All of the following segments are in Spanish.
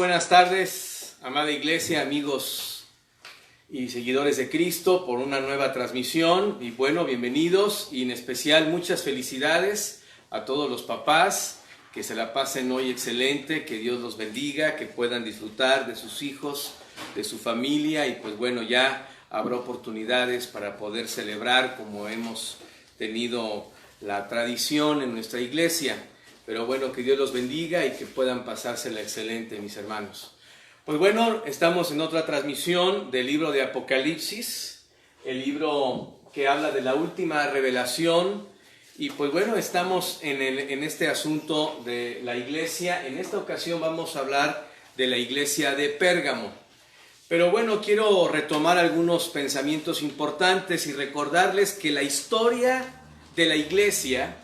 buenas tardes, amada iglesia, amigos y seguidores de Cristo, por una nueva transmisión. Y bueno, bienvenidos y en especial muchas felicidades a todos los papás, que se la pasen hoy excelente, que Dios los bendiga, que puedan disfrutar de sus hijos, de su familia y pues bueno, ya habrá oportunidades para poder celebrar como hemos tenido la tradición en nuestra iglesia. Pero bueno, que Dios los bendiga y que puedan pasársela excelente, mis hermanos. Pues bueno, estamos en otra transmisión del libro de Apocalipsis, el libro que habla de la última revelación. Y pues bueno, estamos en este asunto de la iglesia. En esta ocasión vamos a hablar de la iglesia de Pérgamo. Pero bueno, quiero retomar algunos pensamientos importantes y recordarles que la historia de la iglesia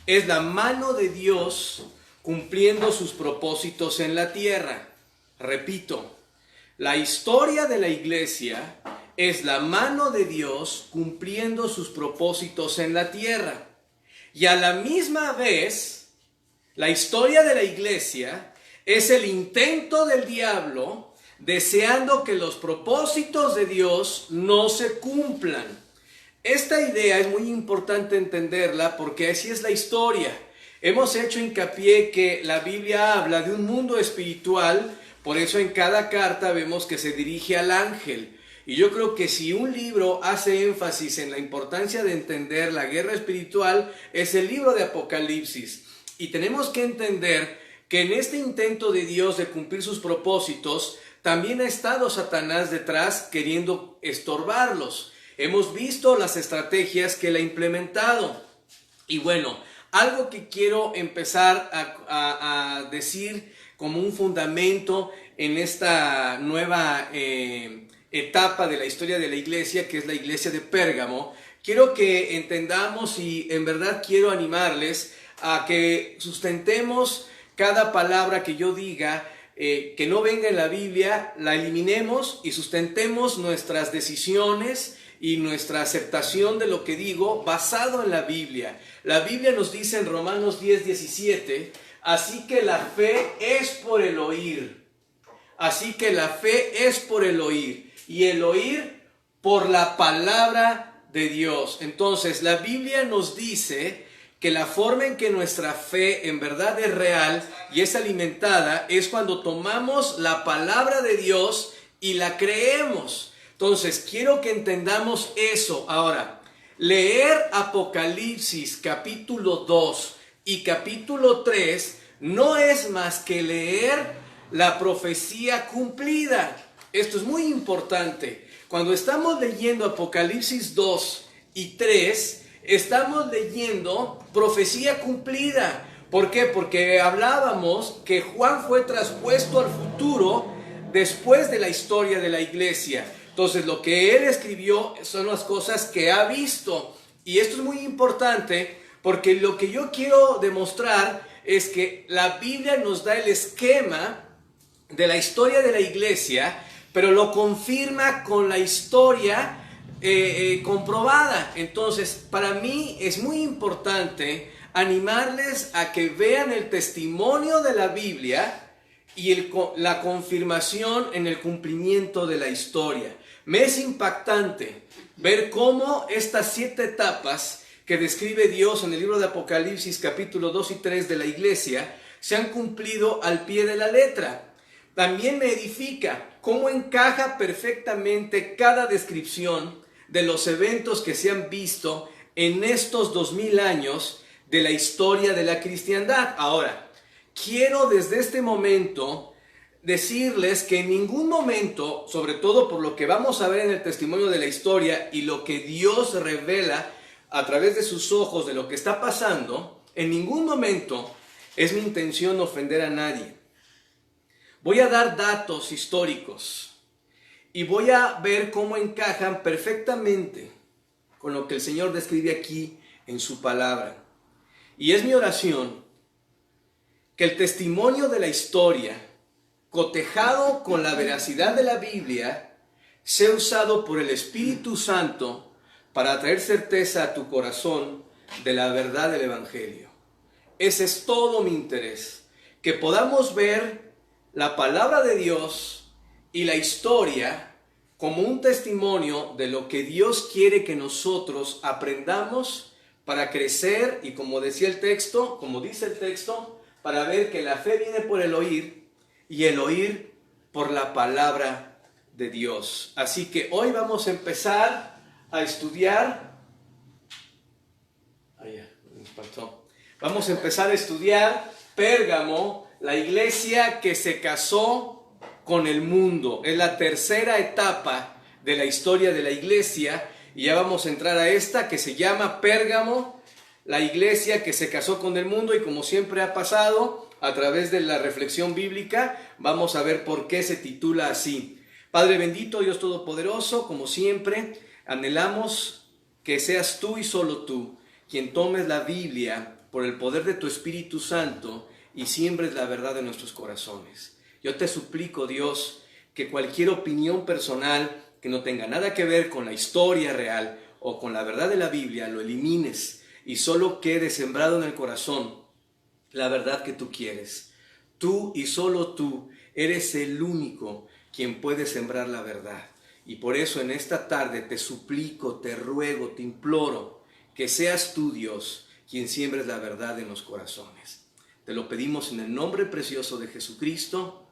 es la mano de Dios cumpliendo sus propósitos en la tierra. Repito, la historia de la iglesia es la mano de Dios cumpliendo sus propósitos en la tierra. Y a la misma vez, la historia de la iglesia es el intento del diablo deseando que los propósitos de Dios no se cumplan. Esta idea es muy importante entenderla porque así es la historia. Hemos hecho hincapié que la Biblia habla de un mundo espiritual, por eso en cada carta vemos que se dirige al ángel. Y yo creo que si un libro hace énfasis en la importancia de entender la guerra espiritual, es el libro de Apocalipsis. Y tenemos que entender que en este intento de Dios de cumplir sus propósitos, también ha estado Satanás detrás queriendo estorbarlos. Hemos visto las estrategias que él ha implementado. Y bueno, algo que quiero empezar a decir como un fundamento en esta nueva etapa de la historia de la iglesia, que es la iglesia de Pérgamo, quiero que entendamos y en verdad quiero animarles a que sustentemos cada palabra que yo diga, que no venga en la Biblia, la eliminemos y sustentemos nuestras decisiones y nuestra aceptación de lo que digo basado en la Biblia. La Biblia nos dice en Romanos 10:17, así que la fe es por el oír. Así que la fe es por el oír y el oír por la palabra de Dios. Entonces la Biblia nos dice que la forma en que nuestra fe en verdad es real y es alimentada es cuando tomamos la palabra de Dios y la creemos. Entonces, quiero que entendamos eso. Ahora, leer Apocalipsis capítulo 2 y capítulo 3 no es más que leer la profecía cumplida. Esto es muy importante. Cuando estamos leyendo Apocalipsis 2 y 3, estamos leyendo profecía cumplida. ¿Por qué? Porque hablábamos que Juan fue traspuesto al futuro después de la historia de la iglesia. Entonces, lo que él escribió son las cosas que ha visto. Y esto es muy importante porque lo que yo quiero demostrar es que la Biblia nos da el esquema de la historia de la iglesia, pero lo confirma con la historia comprobada. Entonces, para mí es muy importante animarles a que vean el testimonio de la Biblia y la confirmación en el cumplimiento de la historia. Me es impactante ver cómo estas 7 etapas que describe Dios en el libro de Apocalipsis capítulo 2 y 3 de la iglesia se han cumplido al pie de la letra. También me edifica cómo encaja perfectamente cada descripción de los eventos que se han visto en estos 2000 años de la historia de la cristiandad. Ahora, quiero desde este momento decirles que en ningún momento, sobre todo por lo que vamos a ver en el testimonio de la historia y lo que Dios revela a través de sus ojos de lo que está pasando, en ningún momento es mi intención ofender a nadie. Voy a dar datos históricos y voy a ver cómo encajan perfectamente con lo que el Señor describe aquí en su palabra. Y es mi oración que el testimonio de la historia, cotejado con la veracidad de la Biblia, sea usado por el Espíritu Santo para traer certeza a tu corazón de la verdad del Evangelio. Ese es todo mi interés, que podamos ver la palabra de Dios y la historia como un testimonio de lo que Dios quiere que nosotros aprendamos para crecer y, como decía el texto, como dice el texto, para ver que la fe viene por el oír y el oír por la palabra de Dios. Así que hoy vamos a empezar a estudiar. Vamos a empezar a estudiar Pérgamo, la iglesia que se casó con el mundo. Es la tercera etapa de la historia de la iglesia y ya vamos a entrar a esta que se llama Pérgamo, la iglesia que se casó con el mundo, y como siempre ha pasado a través de la reflexión bíblica, vamos a ver por qué se titula así. Padre bendito, Dios todopoderoso, como siempre, anhelamos que seas tú y solo tú quien tomes la Biblia por el poder de tu Espíritu Santo y siembres la verdad en nuestros corazones. Yo te suplico, Dios, que cualquier opinión personal que no tenga nada que ver con la historia real o con la verdad de la Biblia, lo elimines y solo quede sembrado en el corazón la verdad que tú quieres. Tú y solo tú eres el único quien puede sembrar la verdad. Y por eso en esta tarde te suplico, te ruego, te imploro que seas tú, Dios, quien siembres la verdad en los corazones. Te lo pedimos en el nombre precioso de Jesucristo.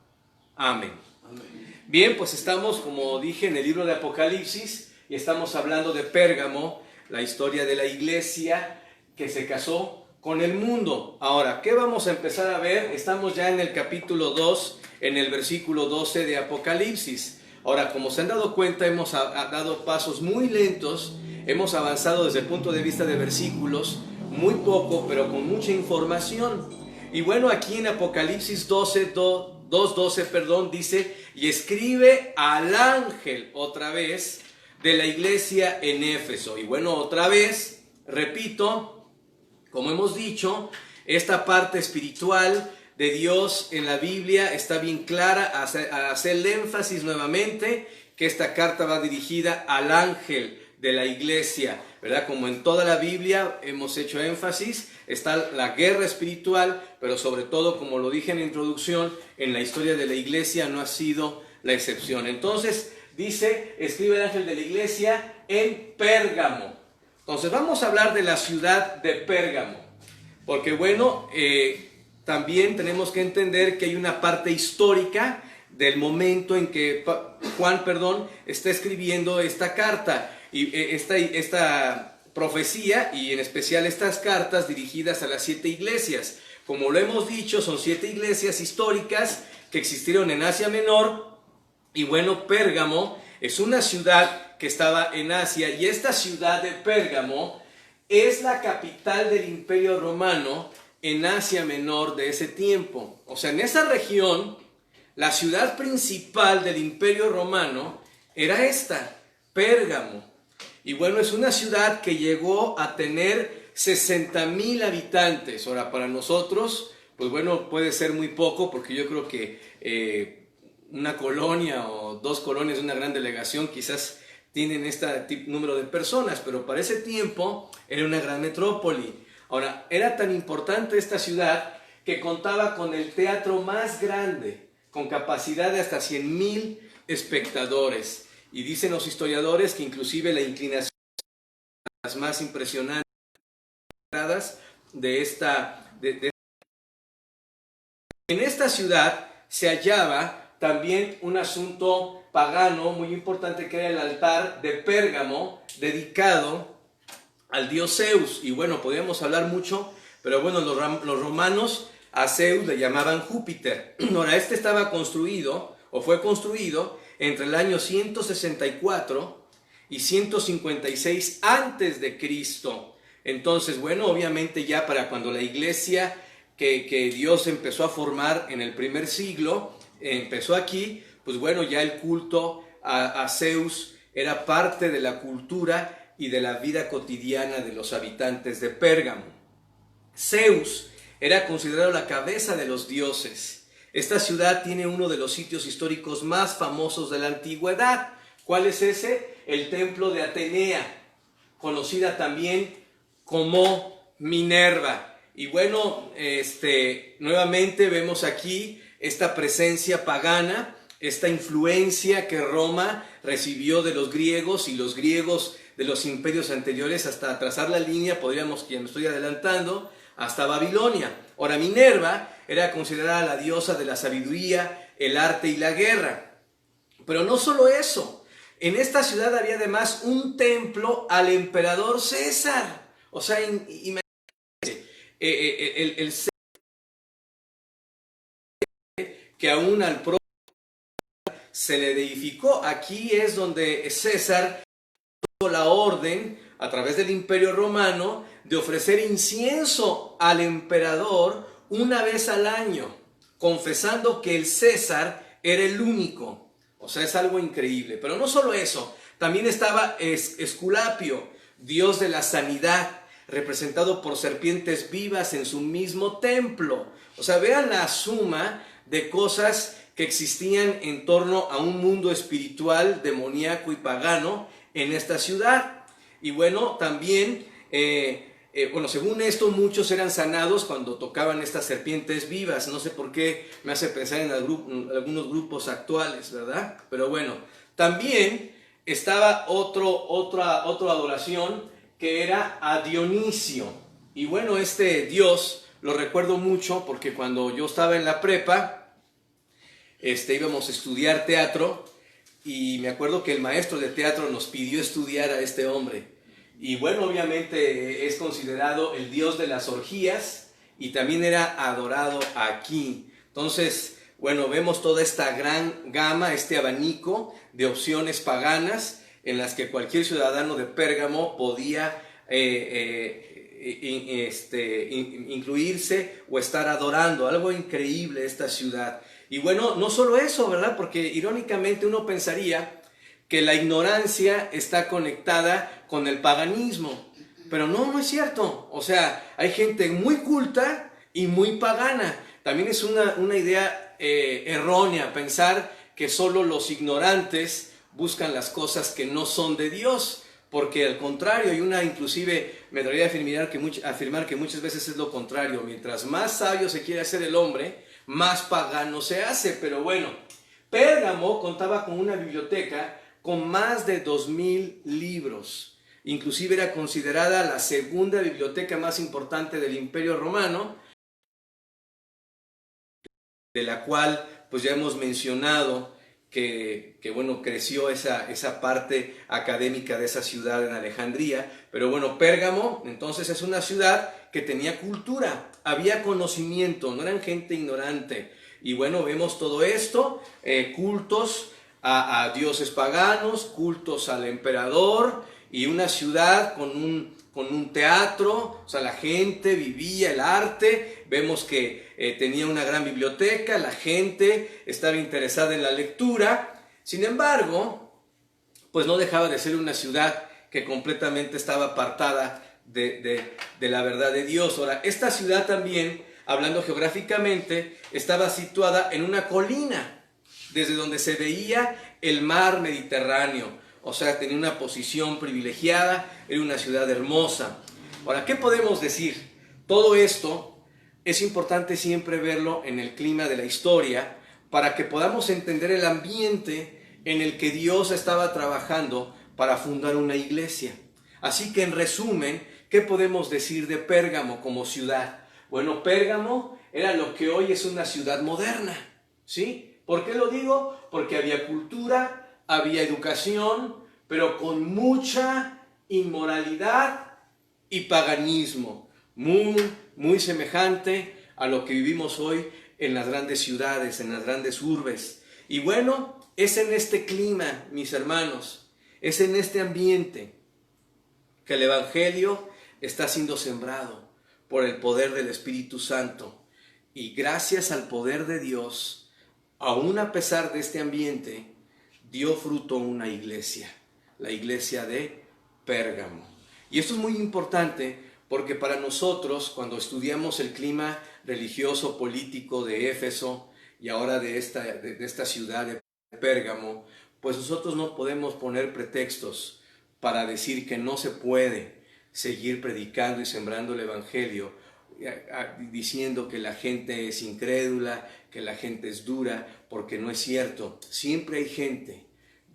Amén. Amén. Bien, pues estamos, como dije, en el libro de Apocalipsis y estamos hablando de Pérgamo, la historia de la iglesia que se casó con el mundo. Ahora, ¿qué vamos a empezar a ver? Estamos ya en el capítulo 2, en el versículo 12 de Apocalipsis. Ahora, como se han dado cuenta, hemos dado pasos muy lentos, hemos avanzado desde el punto de vista de versículos, muy poco, pero con mucha información. Y bueno, aquí en Apocalipsis 2:12, dice, y escribe al ángel otra vez de la iglesia en Éfeso. Y bueno, otra vez, repito, como hemos dicho, esta parte espiritual de Dios en la Biblia está bien clara, a hacer énfasis nuevamente que esta carta va dirigida al ángel de la iglesia, ¿verdad? Como en toda la Biblia hemos hecho énfasis, está la guerra espiritual, pero sobre todo, como lo dije en la introducción, en la historia de la iglesia no ha sido la excepción. Entonces, dice, escribe el ángel de la iglesia en Pérgamo. Entonces, vamos a hablar de la ciudad de Pérgamo, porque bueno, también tenemos que entender que hay una parte histórica del momento en que Juan está escribiendo esta carta. Y esta profecía, y en especial estas cartas dirigidas a las 7 iglesias. Como lo hemos dicho, son 7 iglesias históricas que existieron en Asia Menor. Y bueno, Pérgamo es una ciudad que estaba en Asia. Y esta ciudad de Pérgamo es la capital del Imperio Romano en Asia Menor de ese tiempo. O sea, en esa región, la ciudad principal del Imperio Romano era esta, Pérgamo. Y bueno, es una ciudad que llegó a tener 60,000 habitantes. Ahora, para nosotros, pues bueno, puede ser muy poco, porque yo creo que una colonia o 2 colonias de una gran delegación quizás tienen este número de personas, pero para ese tiempo era una gran metrópoli. Ahora, era tan importante esta ciudad que contaba con el teatro más grande, con capacidad de hasta 100,000 espectadores. Y dicen los historiadores que inclusive la inclinación las más impresionantes en esta ciudad se hallaba también un asunto pagano muy importante, que era el altar de Pérgamo dedicado al dios Zeus. Y bueno, podríamos hablar mucho, pero bueno, los romanos a Zeus le llamaban Júpiter. Ahora, este estaba construido, o fue construido, entre el año 164 y 156 antes de Cristo. Entonces, bueno, obviamente ya para cuando la iglesia que Dios empezó a formar en el primer siglo, empezó aquí, pues bueno, ya el culto a Zeus era parte de la cultura y de la vida cotidiana de los habitantes de Pérgamo. Zeus era considerado la cabeza de los dioses. Esta ciudad tiene uno de los sitios históricos más famosos de la antigüedad. ¿Cuál es ese? El templo de Atenea, conocida también como Minerva. Y bueno, nuevamente vemos aquí esta presencia pagana, esta influencia que Roma recibió de los griegos y los griegos de los imperios anteriores, hasta trazar la línea, podríamos, que ya me estoy adelantando, hasta Babilonia. Ahora, Minerva era considerada la diosa de la sabiduría, el arte y la guerra. Pero no solo eso, en esta ciudad había además un templo al emperador César. O sea, imagínense, el César, que aún al propio se le deificó. Aquí es donde César tuvo la orden, a través del Imperio Romano, de ofrecer incienso al emperador una vez al año, confesando que el César era el único. O sea, es algo increíble. Pero no solo eso, también estaba Esculapio, dios de la sanidad, representado por serpientes vivas en su mismo templo. O sea, vean la suma de cosas que existían en torno a un mundo espiritual, demoníaco y pagano en esta ciudad. Y bueno, también, según esto, muchos eran sanados cuando tocaban estas serpientes vivas. No sé por qué me hace pensar en algunos grupos actuales, ¿verdad? Pero bueno, también estaba otra adoración, que era a Dionisio. Y bueno, este dios lo recuerdo mucho porque cuando yo estaba en la prepa, íbamos a estudiar teatro, y me acuerdo que el maestro de teatro nos pidió estudiar a este hombre. Y bueno, obviamente es considerado el dios de las orgías y también era adorado aquí. Entonces, bueno, vemos toda esta gran gama, este abanico de opciones paganas en las que cualquier ciudadano de Pérgamo podía incluirse o estar adorando. Algo increíble esta ciudad. Y bueno, no solo eso, ¿verdad? Porque irónicamente uno pensaría que la ignorancia está conectada con el paganismo. Pero no es cierto. O sea, hay gente muy culta y muy pagana. También es una idea errónea pensar que solo los ignorantes buscan las cosas que no son de Dios. Porque al contrario, inclusive me atrevería a afirmar que muchas veces es lo contrario. Mientras más sabio se quiere hacer el hombre, más pagano se hace. Pero bueno, Pérgamo contaba con una biblioteca con más de 2000 libros. Inclusive era considerada la segunda biblioteca más importante del Imperio Romano, de la cual pues ya hemos mencionado que creció esa parte académica de esa ciudad en Alejandría. Pero bueno, Pérgamo entonces es una ciudad que tenía cultura, había conocimiento, no eran gente ignorante. Y bueno, vemos todo esto, cultos a dioses paganos, cultos al emperador, y una ciudad con un teatro. O sea, la gente vivía el arte. Vemos que tenía una gran biblioteca, la gente estaba interesada en la lectura. Sin embargo, pues no dejaba de ser una ciudad que completamente estaba apartada de la verdad de Dios. Ahora, esta ciudad también, hablando geográficamente, estaba situada en una colina, desde donde se veía el mar Mediterráneo. O sea, tenía una posición privilegiada, era una ciudad hermosa. Ahora, ¿qué podemos decir? Todo esto es importante siempre verlo en el clima de la historia, para que podamos entender el ambiente en el que Dios estaba trabajando para fundar una iglesia. Así que, en resumen, ¿qué podemos decir de Pérgamo como ciudad? Bueno, Pérgamo era lo que hoy es una ciudad moderna, ¿sí? ¿Por qué lo digo? Porque había cultura, había educación, pero con mucha inmoralidad y paganismo, muy semejante a lo que vivimos hoy en las grandes ciudades, en las grandes urbes. Y bueno, es en este clima, mis hermanos, es en este ambiente que el Evangelio está siendo sembrado por el poder del Espíritu Santo. Y gracias al poder de Dios, aún a pesar de este ambiente, dio fruto una iglesia, la iglesia de Pérgamo. Y esto es muy importante porque para nosotros, cuando estudiamos el clima religioso, político de Éfeso y ahora de esta ciudad de Pérgamo, pues nosotros no podemos poner pretextos para decir que no se puede seguir predicando y sembrando el Evangelio, diciendo que la gente es incrédula, que la gente es dura, porque no es cierto. Siempre hay gente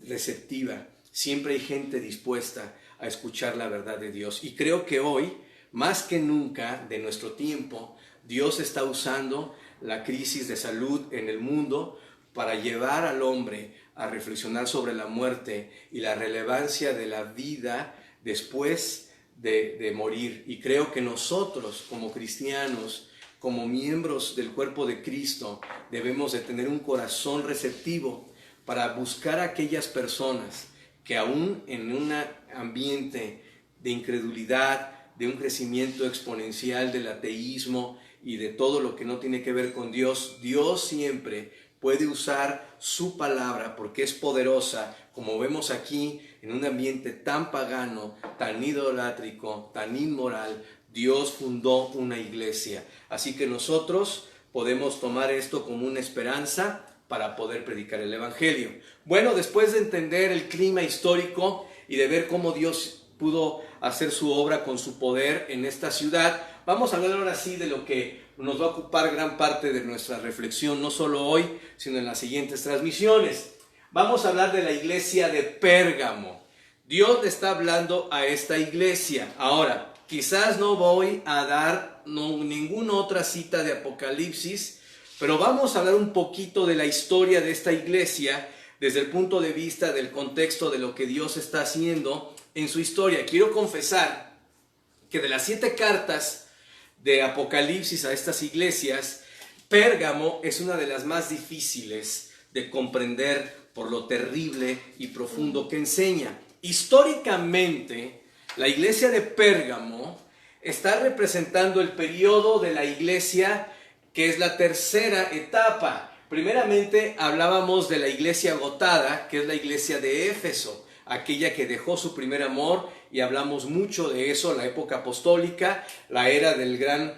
receptiva, siempre hay gente dispuesta a escuchar la verdad de Dios. Y creo que hoy, más que nunca de nuestro tiempo, Dios está usando la crisis de salud en el mundo para llevar al hombre a reflexionar sobre la muerte y la relevancia de la vida después de morir. Y creo que nosotros como cristianos, como miembros del cuerpo de Cristo, debemos de tener un corazón receptivo para buscar a aquellas personas que aún en un ambiente de incredulidad, de un crecimiento exponencial del ateísmo y de todo lo que no tiene que ver con Dios, Dios siempre puede usar su palabra porque es poderosa, como vemos aquí en un ambiente tan pagano, tan idolátrico, tan inmoral. Dios fundó una iglesia, así que nosotros podemos tomar esto como una esperanza para poder predicar el evangelio. Bueno, después de entender el clima histórico y de ver cómo Dios pudo hacer su obra con su poder en esta ciudad, vamos a hablar ahora sí de lo que nos va a ocupar gran parte de nuestra reflexión, no solo hoy, sino en las siguientes transmisiones. Vamos a hablar de la iglesia de Pérgamo. Dios le está hablando a esta iglesia. Ahora, quizás no voy a dar ninguna otra cita de Apocalipsis, pero vamos a hablar un poquito de la historia de esta iglesia desde el punto de vista del contexto de lo que Dios está haciendo en su historia. Quiero confesar que de las 7 cartas de Apocalipsis a estas iglesias, Pérgamo es una de las más difíciles de comprender por lo terrible y profundo que enseña. Históricamente, la iglesia de Pérgamo está representando el periodo de la iglesia que es la tercera etapa. Primeramente hablábamos de la iglesia agotada, que es la iglesia de Éfeso, aquella que dejó su primer amor, y hablamos mucho de eso, la época apostólica, la era del gran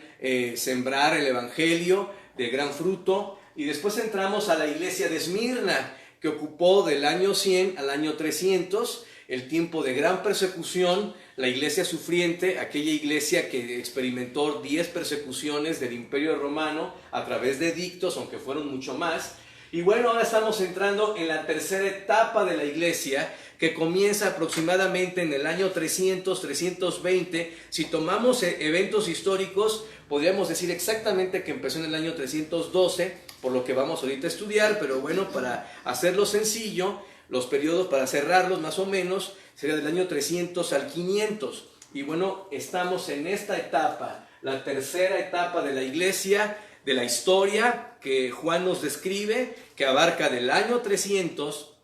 sembrar el evangelio, de gran fruto, y después entramos a la iglesia de Esmirna, que ocupó del año 100 al año 300, el tiempo de gran persecución, la iglesia sufriente, aquella iglesia que experimentó 10 persecuciones del Imperio Romano a través de edictos, aunque fueron mucho más. Y bueno, ahora estamos entrando en la tercera etapa de la iglesia, que comienza aproximadamente en el año 300, 320. Si tomamos eventos históricos, podríamos decir exactamente que empezó en el año 312, por lo que vamos ahorita a estudiar, pero bueno, para hacerlo sencillo, los periodos para cerrarlos más o menos sería del año 300 al 500. Y bueno, estamos en esta etapa, la tercera etapa de la iglesia, de la historia que Juan nos describe, que abarca del año 300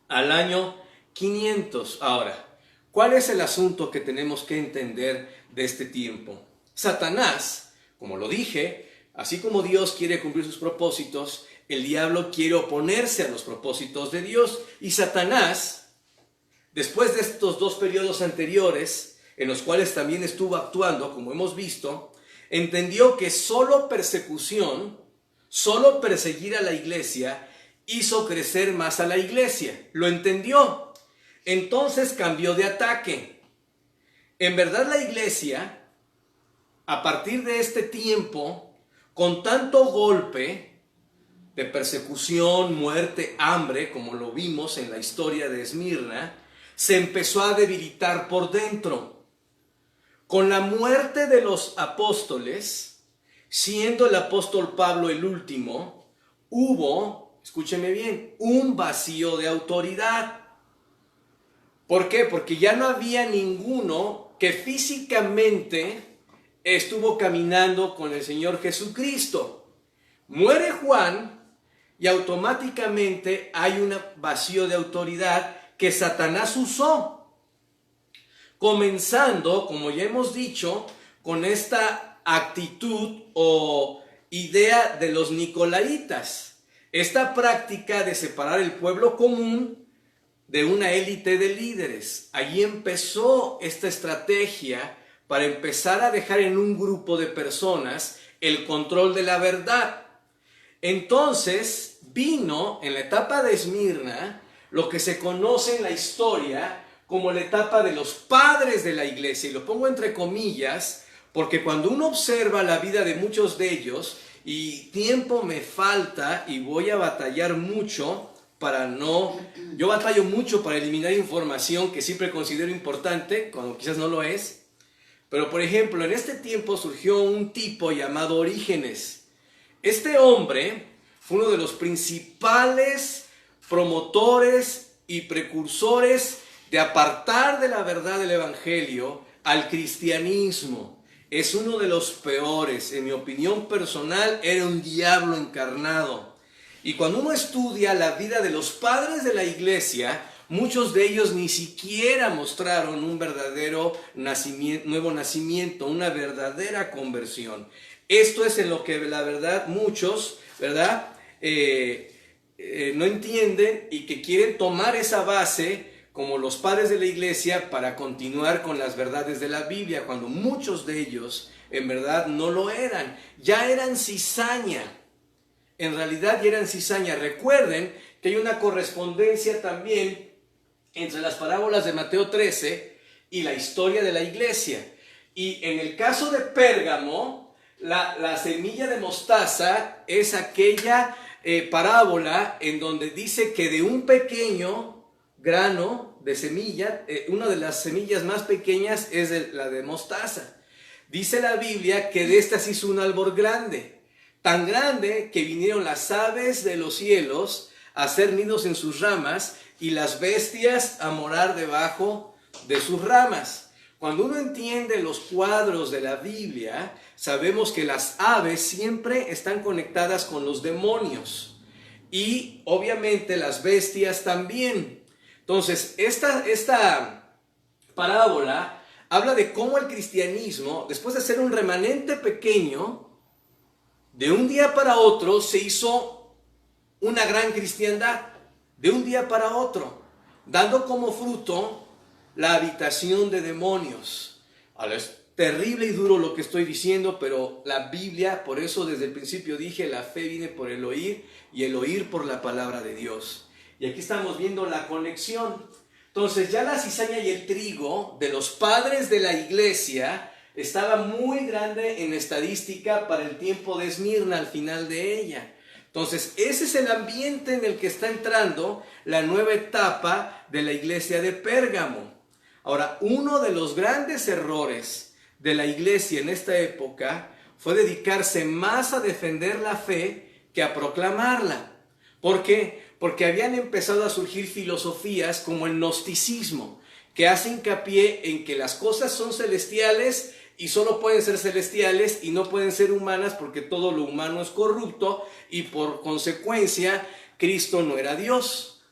al año 500. Ahora, ¿cuál es el asunto que tenemos que entender de este tiempo? Satanás, como lo dije, así como Dios quiere cumplir sus propósitos, el diablo quiere oponerse a los propósitos de Dios. Y Satanás, después de estos 2 periodos anteriores, en los cuales también estuvo actuando, como hemos visto, entendió que solo persecución, solo perseguir a la iglesia, hizo crecer más a la iglesia. Lo entendió. Entonces cambió de ataque. En verdad la iglesia, a partir de este tiempo, con tanto golpe de persecución, muerte, hambre, como lo vimos en la historia de Esmirna, se empezó a debilitar por dentro. Con la muerte de los apóstoles, siendo el apóstol Pablo el último, hubo, escúcheme bien, un vacío de autoridad. ¿Por qué? Porque ya no había ninguno que físicamente estuvo caminando con el Señor Jesucristo. Muere Juan y automáticamente hay un vacío de autoridad que Satanás usó, comenzando, como ya hemos dicho, con esta actitud o idea de los nicolaitas, esta práctica de separar el pueblo común de una élite de líderes. Allí empezó esta estrategia para empezar a dejar en un grupo de personas el control de la verdad. Entonces vino en la etapa de Esmirna lo que se conoce en la historia como la etapa de los padres de la iglesia, y lo pongo entre comillas porque cuando uno observa la vida de muchos de ellos y tiempo me falta y voy a batallar mucho yo batallo mucho para eliminar información que siempre considero importante, cuando quizás no lo es. Pero por ejemplo, en este tiempo surgió un tipo llamado Orígenes. Este hombre fue uno de los principales promotores y precursores de apartar de la verdad del Evangelio al cristianismo. Es uno de los peores, en mi opinión personal, era un diablo encarnado. Y cuando uno estudia la vida de los padres de la iglesia, muchos de ellos ni siquiera mostraron un verdadero nuevo nacimiento, una verdadera conversión. Esto es en lo que la verdad muchos, ¿verdad? No entienden y que quieren tomar esa base como los padres de la iglesia para continuar con las verdades de la Biblia, cuando muchos de ellos en verdad no lo eran, ya eran cizaña. En realidad ya eran cizaña. Recuerden que hay una correspondencia también entre las parábolas de Mateo 13 y la historia de la iglesia. Y en el caso de Pérgamo, la semilla de mostaza es aquella parábola en donde dice que de un pequeño grano de semilla, una de las semillas más pequeñas es la de mostaza. Dice la Biblia que de estas hizo un árbol grande. Tan grande que vinieron las aves de los cielos a hacer nidos en sus ramas y las bestias a morar debajo de sus ramas. Cuando uno entiende los cuadros de la Biblia, sabemos que las aves siempre están conectadas con los demonios y obviamente las bestias también. Entonces, esta parábola habla de cómo el cristianismo, después de ser un remanente pequeño, de un día para otro se hizo una gran cristiandad, de un día para otro, dando como fruto la habitación de demonios. Ahora, es terrible y duro lo que estoy diciendo, pero la Biblia, por eso desde el principio dije, la fe viene por el oír y el oír por la palabra de Dios. Y aquí estamos viendo la conexión. Entonces ya la cizaña y el trigo de los padres de la iglesia estaba muy grande en estadística para el tiempo de Esmirna, al final de ella. Entonces, ese es el ambiente en el que está entrando la nueva etapa de la iglesia de Pérgamo. Ahora, uno de los grandes errores de la iglesia en esta época fue dedicarse más a defender la fe que a proclamarla. ¿Por qué? Porque habían empezado a surgir filosofías como el gnosticismo, que hace hincapié en que las cosas son celestiales y solo pueden ser celestiales y no pueden ser humanas porque todo lo humano es corrupto y por consecuencia Cristo no era Dios.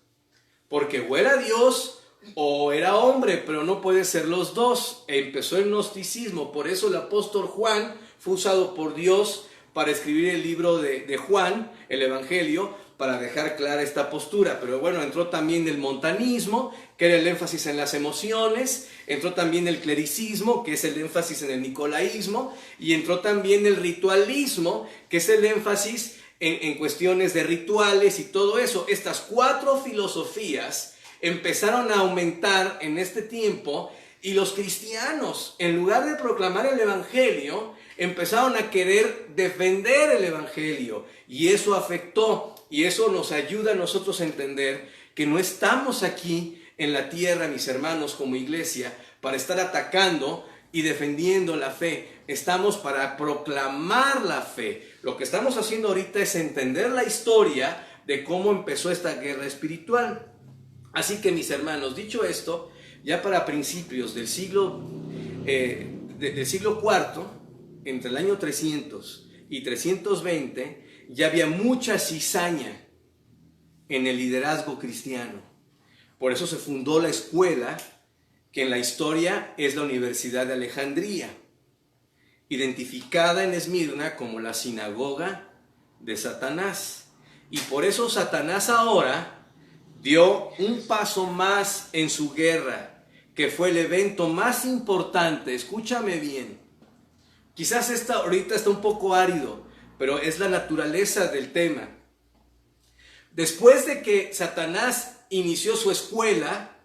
Porque o era Dios o era hombre, pero no puede ser los dos. Empezó el gnosticismo, por eso el apóstol Juan fue usado por Dios para escribir el libro de Juan, el Evangelio, para dejar clara esta postura. Pero bueno, entró también el montanismo, que era el énfasis en las emociones, entró también el clericismo, que es el énfasis en el nicolaísmo, y entró también el ritualismo, que es el énfasis en cuestiones de rituales y todo eso. Estas cuatro filosofías empezaron a aumentar en este tiempo, y los cristianos, en lugar de proclamar el Evangelio, empezaron a querer defender el Evangelio, y eso afectó, y eso nos ayuda a nosotros a entender que no estamos aquí en la tierra, mis hermanos, como iglesia, para estar atacando y defendiendo la fe. Estamos para proclamar la fe. Lo que estamos haciendo ahorita es entender la historia de cómo empezó esta guerra espiritual. Así que, mis hermanos, dicho esto, ya para principios del siglo IV, entre el año 300 y 320, ya había mucha cizaña en el liderazgo cristiano. Por eso se fundó la escuela, que en la historia es la Universidad de Alejandría, identificada en Esmirna como la sinagoga de Satanás. Y por eso Satanás ahora dio un paso más en su guerra, que fue el evento más importante. Escúchame bien. Quizás ahorita está un poco árido, pero es la naturaleza del tema. Después de que Satanás inició su escuela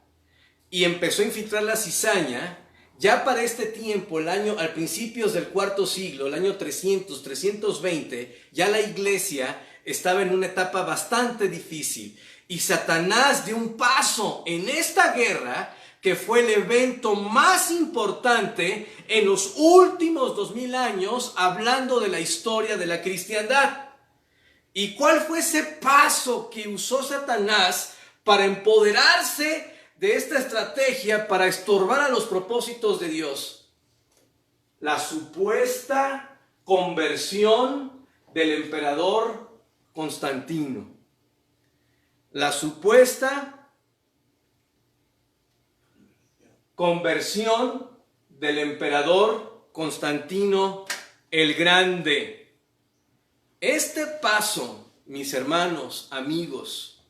y empezó a infiltrar la cizaña, Ya para este tiempo, al principios del cuarto siglo, el año 300, 320, ya la iglesia estaba en una etapa bastante difícil. Y Satanás dio un paso en esta guerra, que fue el evento más importante en los últimos 2000 años, hablando de la historia de la cristiandad. ¿Y cuál fue ese paso que usó Satanás para empoderarse de esta estrategia para estorbar a los propósitos de Dios? La supuesta conversión del emperador Constantino. La supuesta conversión del emperador Constantino el Grande. Este paso, mis hermanos, amigos,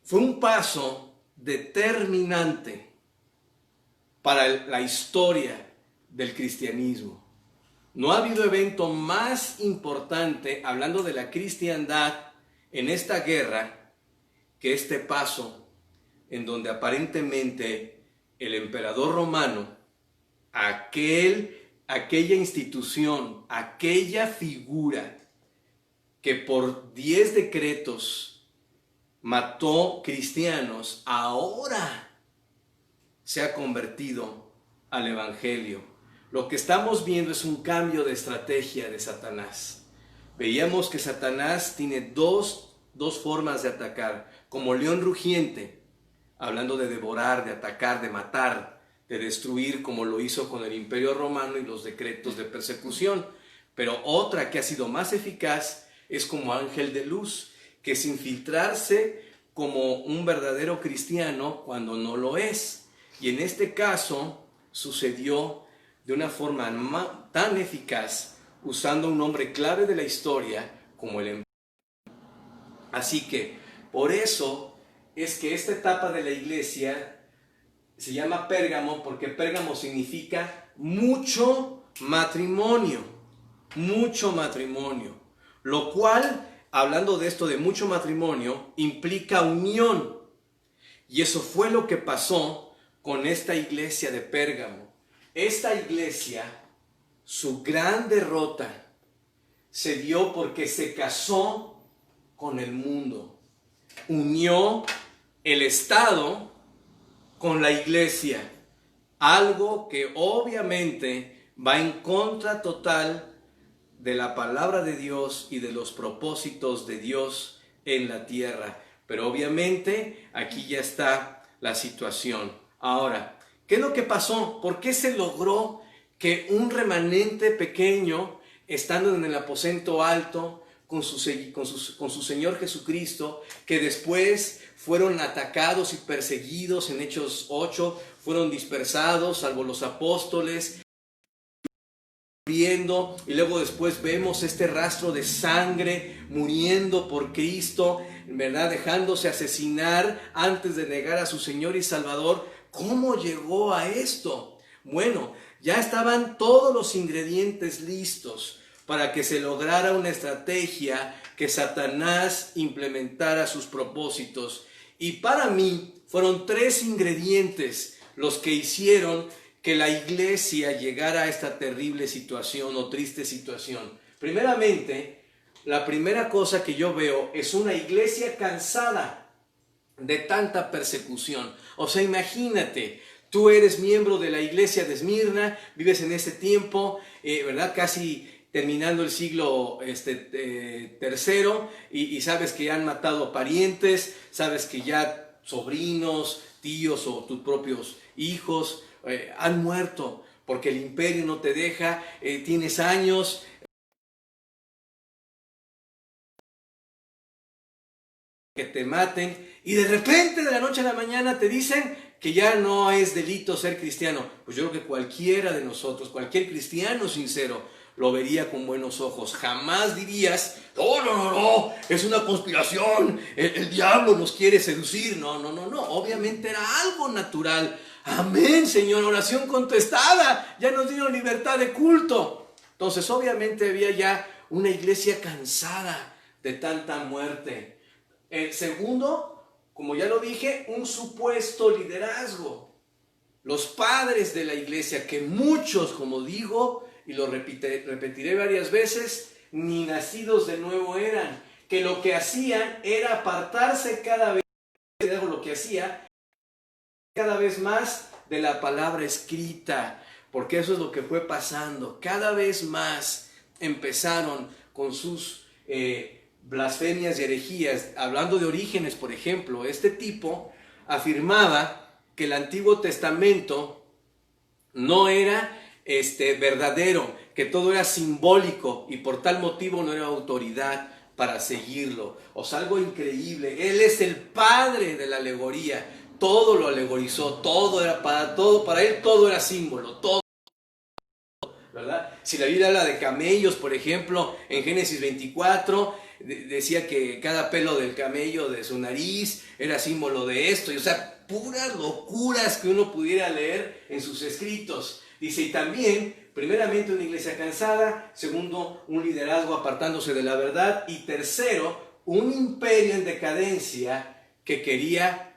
fue un paso determinante para la historia del cristianismo. No ha habido evento más importante, hablando de la cristiandad, en esta guerra, que este paso en donde aparentemente el emperador romano, aquella institución, aquella figura que por 10 decretos mató cristianos, ahora se ha convertido al evangelio. Lo que estamos viendo es un cambio de estrategia de Satanás. Veíamos que Satanás tiene dos formas de atacar, como león rugiente, hablando de devorar, de atacar, de matar, de destruir, como lo hizo con el Imperio Romano y los decretos de persecución. Pero otra que ha sido más eficaz es como ángel de luz, que es infiltrarse como un verdadero cristiano cuando no lo es. Y en este caso sucedió de una forma tan eficaz, usando un nombre clave de la historia como el emperador. Así que por eso es que esta etapa de la iglesia se llama Pérgamo, porque Pérgamo significa mucho matrimonio, lo cual, hablando de esto de mucho matrimonio, implica unión. Y eso fue lo que pasó con esta iglesia de Pérgamo. Esta iglesia, su gran derrota se dio porque se casó con el mundo, unió el Estado con la iglesia, algo que obviamente va en contra total de la palabra de Dios y de los propósitos de Dios en la tierra. Pero obviamente aquí ya está la situación. Ahora, ¿qué es lo que pasó? ¿Por qué se logró que un remanente pequeño, estando en el aposento alto con su Señor Jesucristo, que después fueron atacados y perseguidos en Hechos 8, fueron dispersados, salvo los apóstoles, muriendo, y luego después vemos este rastro de sangre muriendo por Cristo, ¿verdad? Dejándose asesinar antes de negar a su Señor y Salvador. ¿Cómo llegó a esto? Bueno, ya estaban todos los ingredientes listos para que se lograra una estrategia que Satanás implementara sus propósitos. Y para mí fueron 3 ingredientes los que hicieron que la iglesia llegara a esta terrible situación o triste situación. Primeramente, la primera cosa que yo veo es una iglesia cansada de tanta persecución. O sea, imagínate, tú eres miembro de la iglesia de Esmirna, vives en ese tiempo, ¿verdad? Casi terminando el siglo tercero, y sabes que ya han matado parientes, sabes que ya sobrinos, tíos o tus propios hijos han muerto porque el imperio no te deja, tienes años que te maten, y de repente de la noche a la mañana te dicen que ya no es delito ser cristiano. Pues yo creo que cualquiera de nosotros, cualquier cristiano sincero, lo vería con buenos ojos. Jamás dirías, no, es una conspiración, el diablo nos quiere seducir. No, obviamente era algo natural. Amén, Señor, oración contestada, ya nos dieron libertad de culto. Entonces obviamente había ya una iglesia cansada de tanta muerte. Segundo, como ya lo dije, un supuesto liderazgo. los padres de la iglesia, que muchos, como digo, y lo repetiré varias veces, ni nacidos de nuevo eran, que lo que hacían era apartarse cada vez, lo que hacía cada vez más de la palabra escrita, porque eso es lo que fue pasando. Cada vez más empezaron con sus blasfemias y herejías. Hablando de Orígenes, por ejemplo, este tipo afirmaba que el Antiguo Testamento no era verdadero, que todo era simbólico y por tal motivo no era autoridad para seguirlo. O sea, algo increíble. Él es el padre de la alegoría. Todo lo alegorizó, todo era para él todo era símbolo, todo, ¿verdad? Si la Biblia habla de camellos, por ejemplo, en Génesis 24, decía que cada pelo del camello de su nariz era símbolo de esto, y o sea, puras locuras que uno pudiera leer en sus escritos. Dice, y también, primeramente, una iglesia cansada; segundo, un liderazgo apartándose de la verdad; y tercero, un imperio en decadencia que quería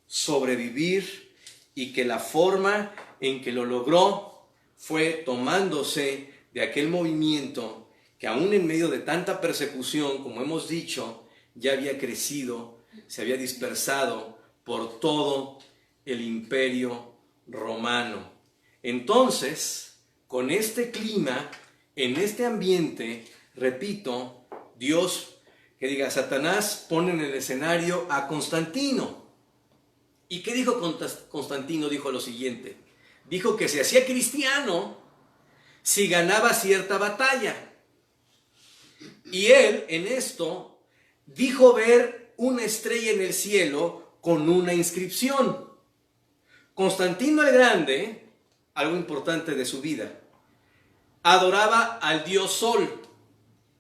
sobrevivir, y que la forma en que lo logró fue tomándose de aquel movimiento que aún en medio de tanta persecución, como hemos dicho, ya había crecido, se había dispersado por todo el imperio romano. Entonces, con este clima, en este ambiente, repito, Dios, Satanás pone en el escenario a Constantino. ¿Y qué dijo Constantino? Dijo lo siguiente: dijo que se hacía cristiano si ganaba cierta batalla. Y él, en esto, dijo ver una estrella en el cielo con una inscripción. Constantino el Grande, algo importante de su vida, adoraba al dios Sol,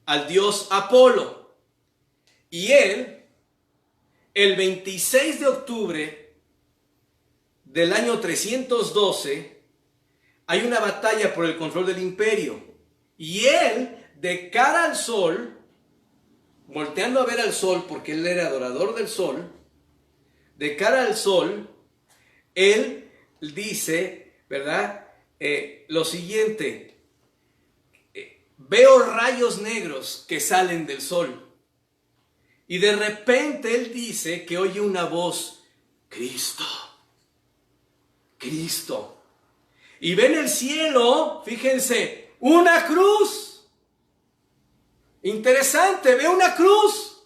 al dios Apolo. Y él, el 26 de octubre del año 312, hay una batalla por el control del imperio. Y él, de cara al sol, volteando a ver al sol, porque él era adorador del sol, de cara al sol, él dice, ¿verdad? Lo siguiente: veo rayos negros que salen del sol. Y de repente él dice que oye una voz: Cristo, Cristo. Y ve en el cielo, fíjense, una cruz. Interesante, ve una cruz.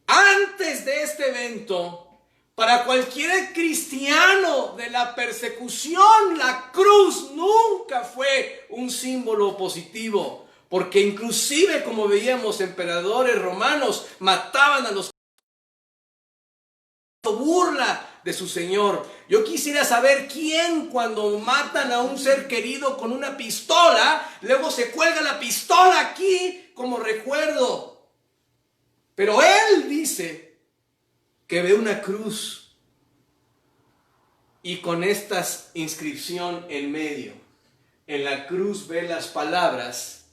Antes de este evento, para cualquier cristiano de la persecución, la cruz nunca fue un símbolo positivo, porque inclusive, como veíamos, emperadores romanos mataban a los burla de su Señor. Yo quisiera saber quién, cuando matan a un ser querido con una pistola, luego se cuelga la pistola aquí como recuerdo. Pero él dice que ve una cruz y con esta inscripción en medio. En la cruz ve las palabras: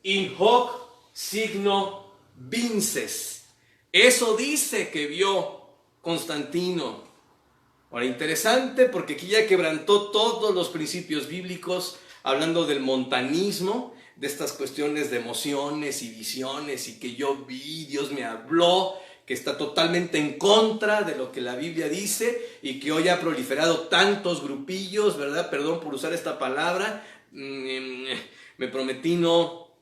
In hoc signo vinces. Eso dice que vio Constantino. Ahora, interesante, porque aquí ya quebrantó todos los principios bíblicos, hablando del montanismo, de estas cuestiones de emociones y visiones, y que yo vi, Dios me habló, que está totalmente en contra de lo que la Biblia dice, y que hoy ha proliferado tantos grupillos, ¿verdad? Perdón por usar esta palabra, me prometí no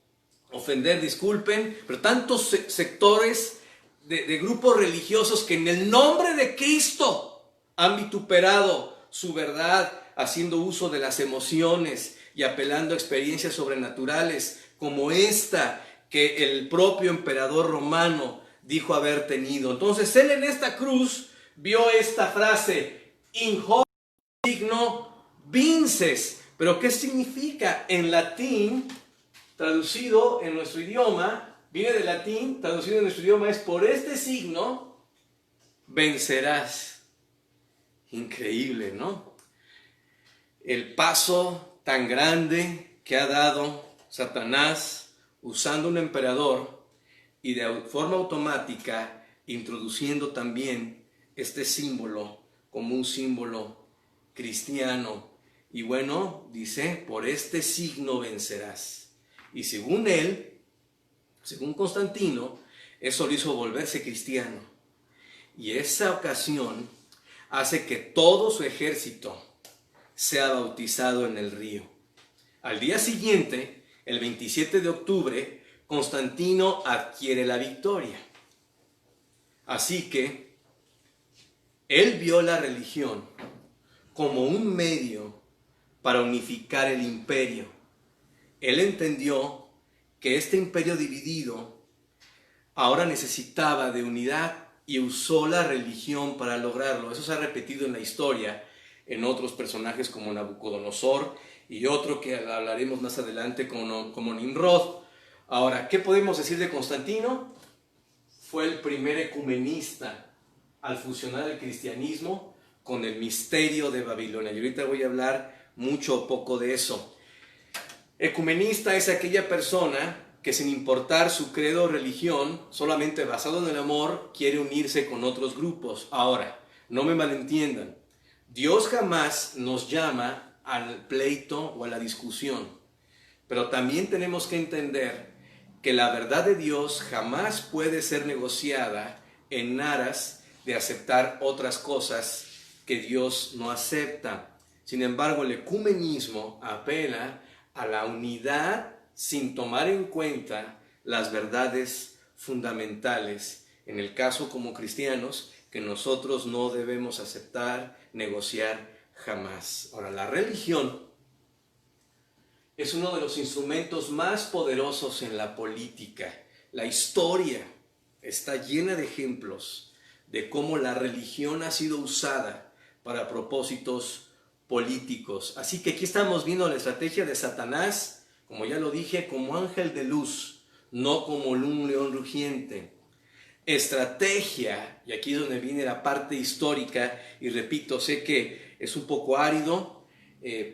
ofender, disculpen, pero tantos sectores de grupos religiosos que en el nombre de Cristo han vituperado su verdad, haciendo uso de las emociones y apelando a experiencias sobrenaturales como esta que el propio emperador romano dijo haber tenido. Entonces él en esta cruz vio esta frase: In hoc signo vinces. ¿Pero qué significa? En latín, traducido en nuestro idioma, viene del latín, traducido en nuestro idioma, es: por este signo vencerás. Increíble, ¿no? El paso tan grande que ha dado Satanás usando un emperador y de forma automática introduciendo también este símbolo como un símbolo cristiano. Y bueno, dice, por este signo vencerás. Y según él, según Constantino, eso lo hizo volverse cristiano. Y esa ocasión hace que todo su ejército sea bautizado en el río. Al día siguiente, el 27 de octubre, Constantino adquiere la victoria. Así que él vio la religión como un medio para unificar el imperio. Él entendió que este imperio dividido ahora necesitaba de unidad y usó la religión para lograrlo. Eso se ha repetido en la historia en otros personajes como Nabucodonosor y otro que hablaremos más adelante como Nimrod. Ahora, ¿qué podemos decir de Constantino? Fue el primer ecumenista al fusionar el cristianismo con el misterio de Babilonia. Y ahorita voy a hablar mucho o poco de eso. Ecumenista es aquella persona que sin importar su credo o religión, solamente basado en el amor, quiere unirse con otros grupos. Ahora, no me malentiendan, Dios jamás nos llama al pleito o a la discusión, pero también tenemos que entender que la verdad de Dios jamás puede ser negociada en aras de aceptar otras cosas que Dios no acepta. Sin embargo, el ecumenismo apela a la unidad sin tomar en cuenta las verdades fundamentales, en el caso como cristianos, que nosotros no debemos aceptar, negociar jamás. Ahora, la religión es uno de los instrumentos más poderosos en la política. La historia está llena de ejemplos de cómo la religión ha sido usada para propósitos políticos. Así que aquí estamos viendo la estrategia de Satanás, como ya lo dije, como ángel de luz, no como un león rugiente. Estrategia, y aquí es donde viene la parte histórica, y repito, sé que es un poco árido,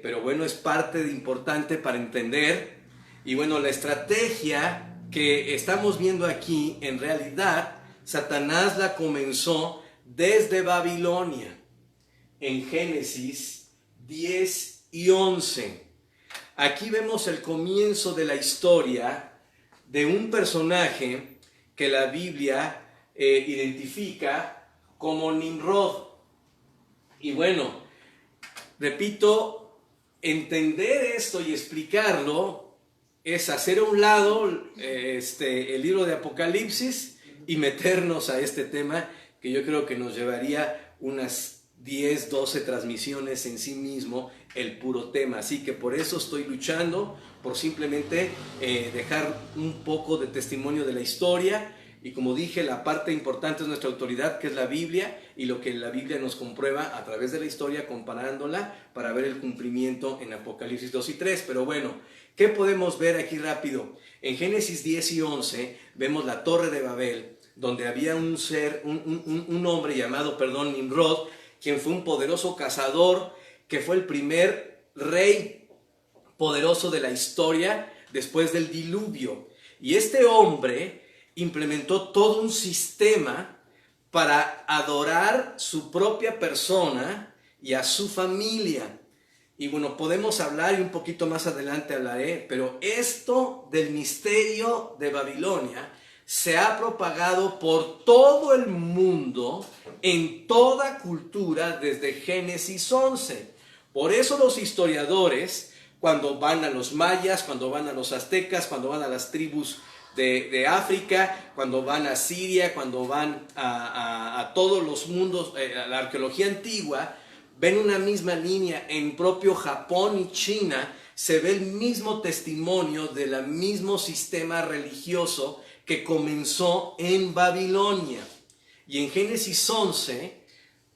pero bueno, es parte de importante para entender. Y bueno, la estrategia que estamos viendo aquí, en realidad, Satanás la comenzó desde Babilonia, en Génesis 10 y 11. Aquí vemos el comienzo de la historia de un personaje que la Biblia identifica como Nimrod. Y bueno, repito, entender esto y explicarlo es hacer a un lado el libro de Apocalipsis y meternos a este tema que yo creo que nos llevaría unas 10, 12 transmisiones en sí mismo, el puro tema. Así que por eso estoy luchando, por simplemente dejar un poco de testimonio de la historia. Y como dije, la parte importante es nuestra autoridad, que es la Biblia, y lo que la Biblia nos comprueba a través de la historia, comparándola para ver el cumplimiento en Apocalipsis 2 y 3. Pero bueno, ¿qué podemos ver aquí rápido? En Génesis 10 y 11 vemos la Torre de Babel, donde había un hombre llamado, Nimrod, quien fue un poderoso cazador, que fue el primer rey poderoso de la historia después del diluvio. Y este hombre implementó todo un sistema para adorar su propia persona y a su familia. Y bueno, podemos hablar y un poquito más adelante hablaré, pero esto del misterio de Babilonia se ha propagado por todo el mundo, en toda cultura, desde Génesis 11. Por eso los historiadores, cuando van a los mayas, cuando van a los aztecas, cuando van a las tribus de África, cuando van a Siria, cuando van a todos los mundos, a la arqueología antigua, ven una misma línea. En propio Japón y China se ve el mismo testimonio del mismo sistema religioso que comenzó en Babilonia. Y en Génesis 11,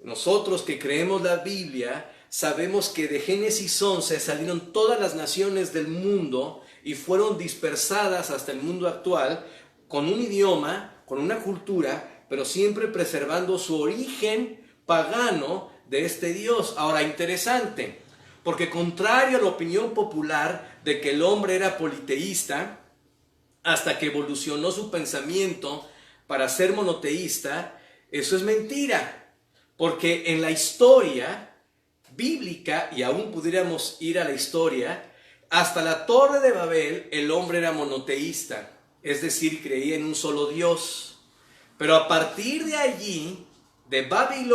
nosotros que creemos la Biblia, sabemos que de Génesis 11 salieron todas las naciones del mundo y fueron dispersadas hasta el mundo actual, con un idioma, con una cultura, pero siempre preservando su origen pagano de este Dios. Ahora, interesante, porque contrario a la opinión popular de que el hombre era politeísta, hasta que evolucionó su pensamiento para ser monoteísta, eso es mentira. Porque en la historia bíblica, y aún pudiéramos ir a la historia, hasta la Torre de Babel el hombre era monoteísta, es decir, creía en un solo Dios. Pero a partir de allí, de Babilonia,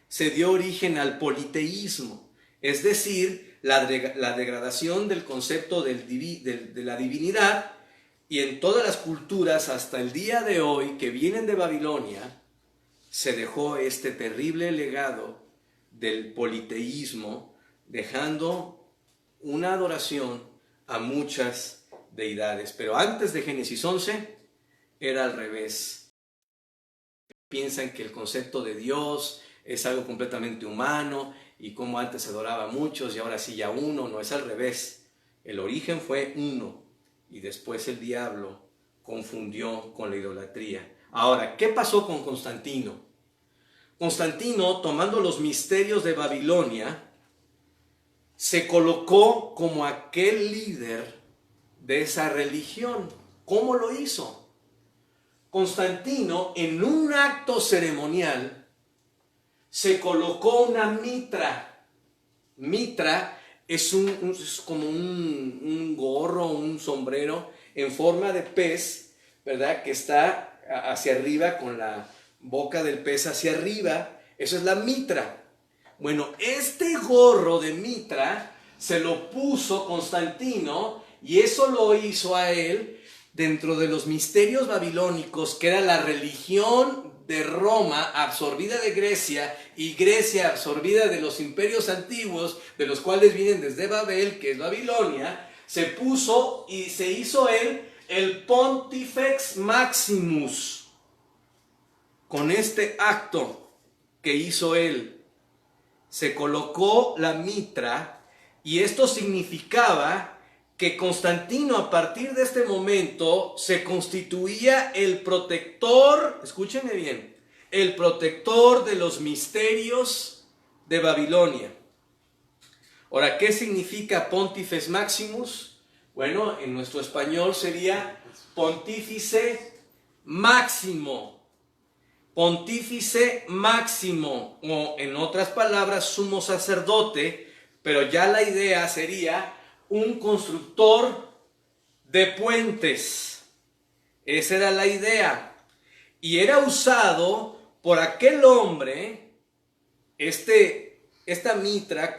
se dio origen al politeísmo, es decir, la degradación del concepto de la divinidad, y en todas las culturas hasta el día de hoy que vienen de Babilonia, se dejó este terrible legado del politeísmo, dejando una adoración a muchas deidades. Pero antes de Génesis 11 era al revés. Piensan que el concepto de Dios es algo completamente humano y como antes se adoraba a muchos y ahora sí ya uno. No, es al revés. El origen fue uno y después el diablo confundió con la idolatría. Ahora, ¿qué pasó con Constantino? Constantino, tomando los misterios de Babilonia, se colocó como aquel líder de esa religión. ¿Cómo lo hizo? Constantino, en un acto ceremonial, se colocó una mitra. Mitra es como un gorro, un sombrero en forma de pez, ¿verdad? Que está hacia arriba, con la boca del pez hacia arriba. Eso es la mitra. Bueno, este gorro de mitra se lo puso Constantino y eso lo hizo a él dentro de los misterios babilónicos, que era la religión de Roma absorbida de Grecia y Grecia absorbida de los imperios antiguos, de los cuales vienen desde Babel, que es Babilonia. Se puso y se hizo él el Pontifex Maximus. Con este acto que hizo él, se colocó la mitra, y esto significaba que Constantino a partir de este momento se constituía el protector, escúchenme bien, el protector de los misterios de Babilonia. Ahora, ¿qué significa Pontifex Maximus? Bueno, en nuestro español sería Pontífice Máximo. Pontífice Máximo, o en otras palabras, sumo sacerdote, pero ya la idea sería un constructor de puentes. Esa era la idea. Y era usado por aquel hombre, esta mitra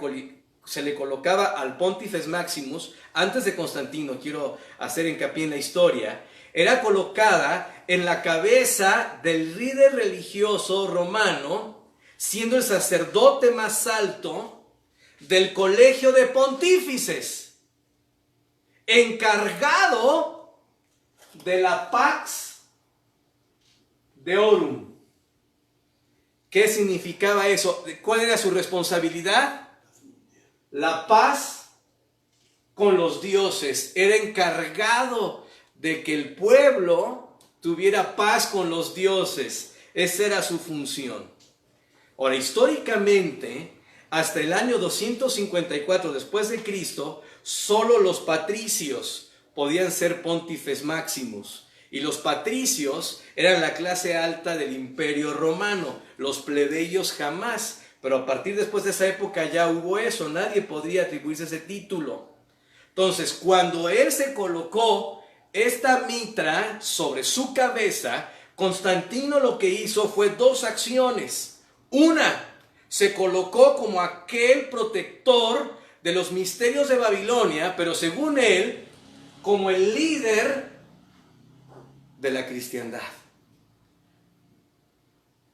se le colocaba al Pontifex Maximus, antes de Constantino, quiero hacer hincapié en la historia, era colocada en la cabeza del líder religioso romano, siendo el sacerdote más alto del colegio de pontífices, encargado de la Pax Deorum. ¿Qué significaba eso? ¿Cuál era su responsabilidad? La paz con los dioses. Era encargado de que el pueblo tuviera paz con los dioses. Esa era su función. Ahora, históricamente, hasta el año 254 después de Cristo, solo los patricios podían ser Pontifex Maximus. Y los patricios eran la clase alta del Imperio Romano, los plebeyos jamás. Pero a partir después de esa época ya hubo eso, nadie podría atribuirse ese título. Entonces, cuando él se colocó esta mitra sobre su cabeza, Constantino lo que hizo fue dos acciones. Una, se colocó como aquel protector de los misterios de Babilonia, pero según él, como el líder de la cristiandad.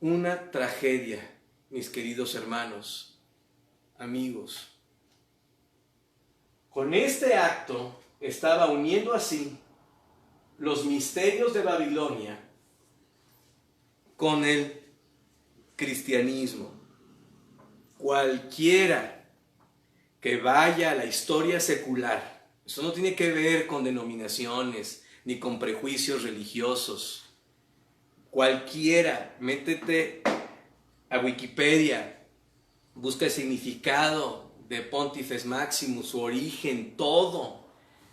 Una tragedia, mis queridos hermanos, amigos. Con este acto estaba uniendo así los misterios de Babilonia con el cristianismo. Cualquiera que vaya a la historia secular, eso no tiene que ver con denominaciones ni con prejuicios religiosos. Cualquiera, métete a Wikipedia, busca el significado de Pontifex Maximus, su origen, todo.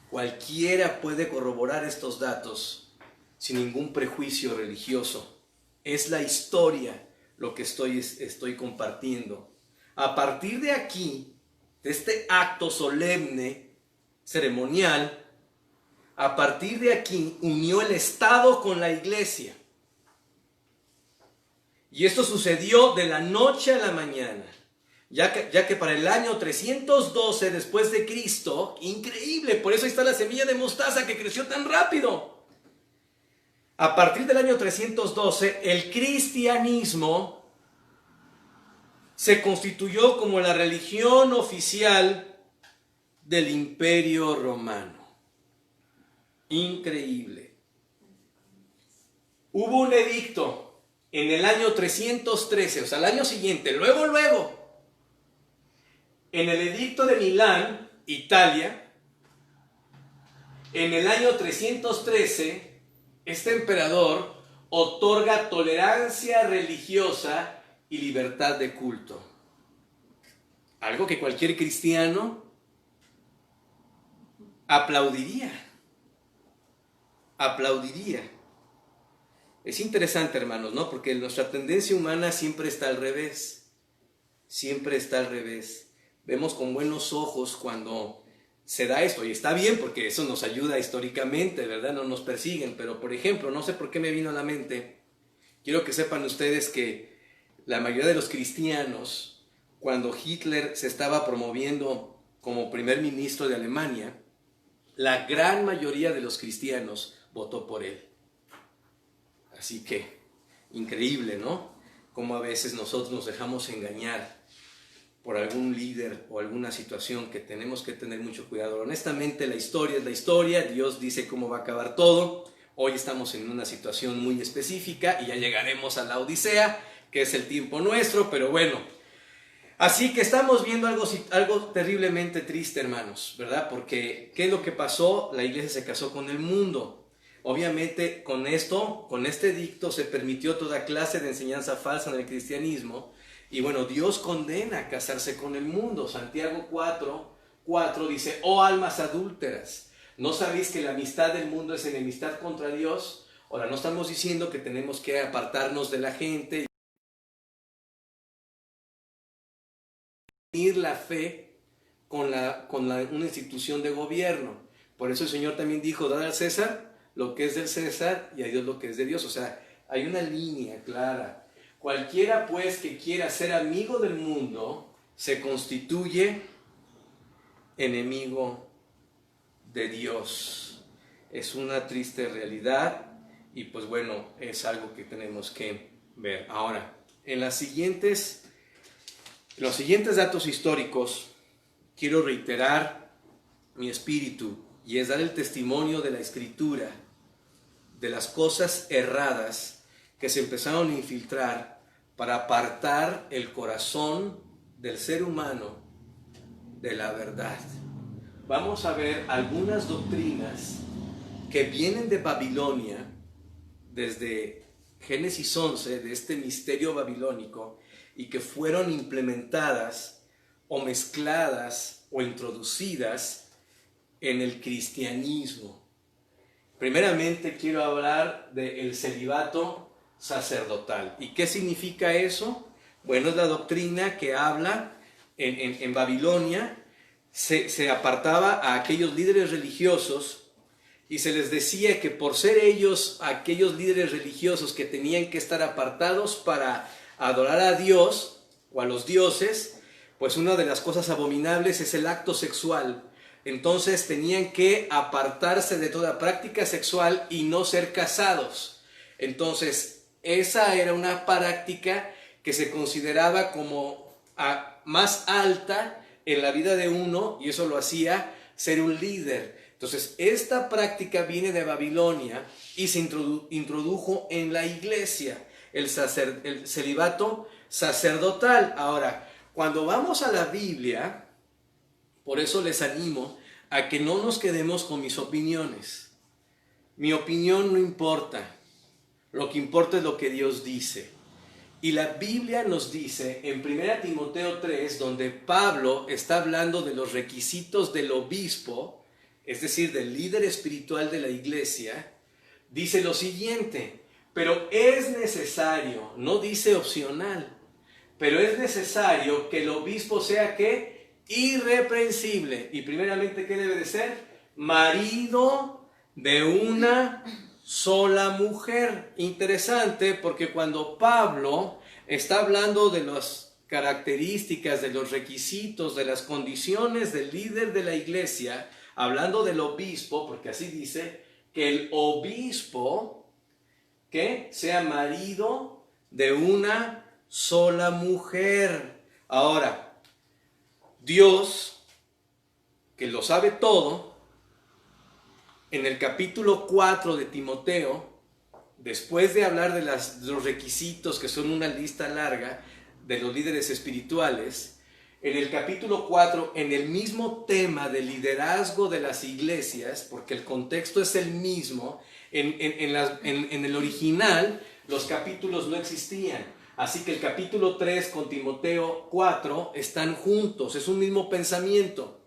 Cualquiera puede corroborar estos datos sin ningún prejuicio religioso. Es la historia lo que estoy compartiendo. A partir de aquí, de este acto solemne, ceremonial, a partir de aquí unió el Estado con la Iglesia. Y esto sucedió de la noche a la mañana, ya que para el año 312 después de Cristo, increíble, por eso ahí está la semilla de mostaza que creció tan rápido. A partir del año 312, el cristianismo se constituyó como la religión oficial del Imperio Romano. Increíble. Hubo un edicto en el año 313, o sea, el año siguiente, luego, en el edicto de Milán, Italia, en el año 313, este emperador otorga tolerancia religiosa y libertad de culto. Algo que cualquier cristiano aplaudiría. Es interesante, hermanos, ¿no? Porque nuestra tendencia humana siempre está al revés. Vemos con buenos ojos cuando se da esto, y está bien porque eso nos ayuda históricamente, ¿verdad? No nos persiguen, pero por ejemplo, no sé por qué me vino a la mente, quiero que sepan ustedes que la mayoría de los cristianos, cuando Hitler se estaba promoviendo como primer ministro de Alemania, la gran mayoría de los cristianos votó por él. Así que, increíble, ¿no? Cómo a veces nosotros nos dejamos engañar por algún líder o alguna situación que tenemos que tener mucho cuidado. Honestamente, la historia es la historia, Dios dice cómo va a acabar todo. Hoy estamos en una situación muy específica y ya llegaremos a la Odisea, que es el tiempo nuestro, pero bueno. Así que estamos viendo algo terriblemente triste, hermanos, ¿verdad? Porque, ¿qué es lo que pasó? La iglesia se casó con el mundo. Obviamente, con este edicto se permitió toda clase de enseñanza falsa en el cristianismo. Y bueno, Dios condena a casarse con el mundo. Santiago 4 dice, oh almas adúlteras, ¿no sabéis que la amistad del mundo es enemistad contra Dios? Ahora, no estamos diciendo que tenemos que apartarnos de la gente, unir la fe con una institución de gobierno. Por eso el Señor también dijo, dad al César lo que es del César y a Dios lo que es de Dios. O sea, hay una línea clara. Cualquiera pues que quiera ser amigo del mundo se constituye enemigo de Dios. Es una triste realidad y pues bueno, es algo que tenemos que ver. Ahora, en los siguientes datos históricos quiero reiterar mi espíritu y es dar el testimonio de la Escritura, de las cosas erradas que se empezaron a infiltrar para apartar el corazón del ser humano de la verdad. Vamos a ver algunas doctrinas que vienen de Babilonia, desde Génesis 11, de este misterio babilónico, y que fueron implementadas o mezcladas o introducidas en el cristianismo. Primeramente quiero hablar del celibato sacerdotal. ¿Y qué significa eso? Bueno, es la doctrina que habla en Babilonia, se apartaba a aquellos líderes religiosos y se les decía que por ser ellos aquellos líderes religiosos que tenían que estar apartados para adorar a Dios o a los dioses, pues una de las cosas abominables es el acto sexual. Entonces tenían que apartarse de toda práctica sexual y no ser casados. Entonces, esa era una práctica que se consideraba como más alta en la vida de uno y eso lo hacía ser un líder. Entonces, esta práctica viene de Babilonia y se introdujo en la iglesia, el celibato sacerdotal. Ahora, cuando vamos a la Biblia, por eso les animo a que no nos quedemos con mis opiniones. Mi opinión no importa. Lo que importa es lo que Dios dice. Y la Biblia nos dice en 1 Timoteo 3, donde Pablo está hablando de los requisitos del obispo, es decir, del líder espiritual de la iglesia, dice lo siguiente, Pero es necesario, no dice opcional, pero es necesario que el obispo sea ¿qué? Irreprensible. Y primeramente, ¿qué debe de ser? Marido de una sola mujer. Interesante, porque cuando Pablo está hablando de las características, de los requisitos, de las condiciones del líder de la iglesia, hablando del obispo, porque así dice, que el obispo que sea marido de una sola mujer. Ahora, Dios, que lo sabe todo, en el capítulo 4 de Timoteo, después de hablar de los requisitos, que son una lista larga, de los líderes espirituales, en el capítulo 4, en el mismo tema del liderazgo de las iglesias, porque el contexto es el mismo, en el original los capítulos no existían, así que el capítulo 3 con Timoteo 4 están juntos, es un mismo pensamiento.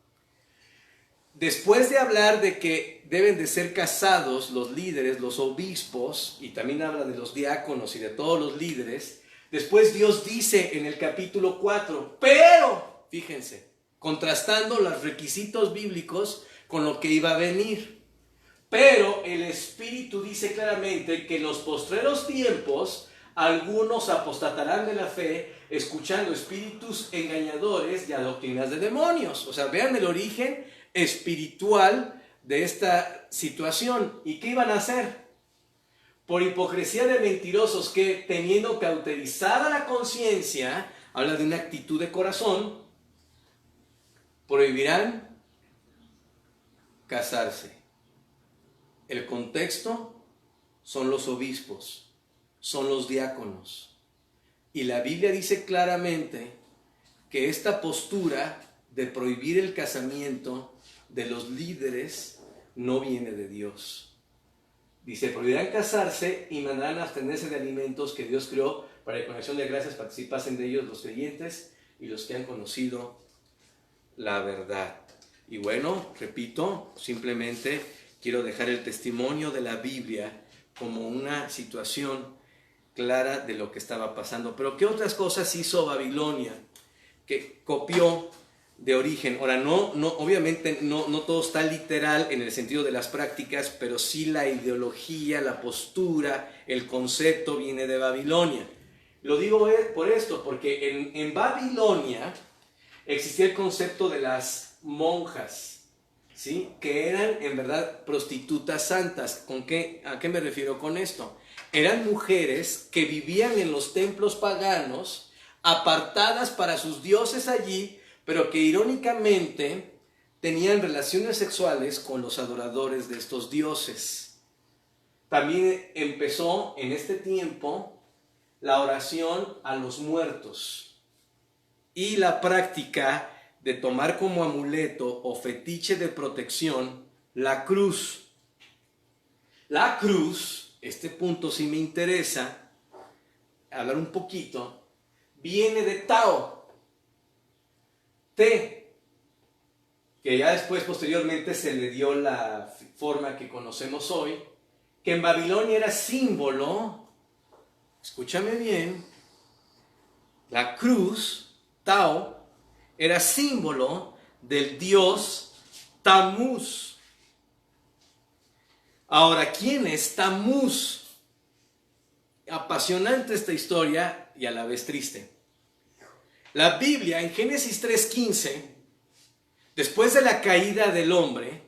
Después de hablar de que deben de ser casados los líderes, los obispos, y también habla de los diáconos y de todos los líderes, después Dios dice en el capítulo 4, pero, fíjense, contrastando los requisitos bíblicos con lo que iba a venir. Pero el Espíritu dice claramente que en los postreros tiempos algunos apostatarán de la fe, escuchando espíritus engañadores y a doctrinas de demonios. O sea, vean el origen espiritual de esta situación. ¿Y qué iban a hacer? Por hipocresía de mentirosos que, teniendo cauterizada la conciencia, habla de una actitud de corazón, prohibirán casarse. El contexto son los obispos, son los diáconos. Y la Biblia dice claramente que esta postura de prohibir el casamiento de los líderes no viene de Dios. Dice, prohibirán casarse y mandarán a abstenerse de alimentos que Dios creó para que con acción de gracias participasen de ellos los creyentes y los que han conocido la verdad. Y bueno, repito, simplemente quiero dejar el testimonio de la Biblia como una situación clara de lo que estaba pasando. Pero ¿qué otras cosas hizo Babilonia? Que copió de origen. Ahora, obviamente no todo está literal en el sentido de las prácticas, pero sí la ideología, la postura, el concepto viene de Babilonia. Lo digo por esto, porque en Babilonia existía el concepto de las monjas, ¿sí? Que eran en verdad prostitutas santas. ¿A qué me refiero con esto? Eran mujeres que vivían en los templos paganos, apartadas para sus dioses allí, pero que irónicamente tenían relaciones sexuales con los adoradores de estos dioses. También empezó en este tiempo la oración a los muertos y la práctica de tomar como amuleto o fetiche de protección la cruz. La cruz, este punto sí me interesa hablar un poquito, viene de Tao, T, que ya después posteriormente se le dio la forma que conocemos hoy, que en Babilonia era símbolo, escúchame bien, la cruz, Tao, era símbolo del dios Tamuz. Ahora, ¿quién es Tamuz? Apasionante esta historia y a la vez triste. La Biblia en Génesis 3:15, después de la caída del hombre,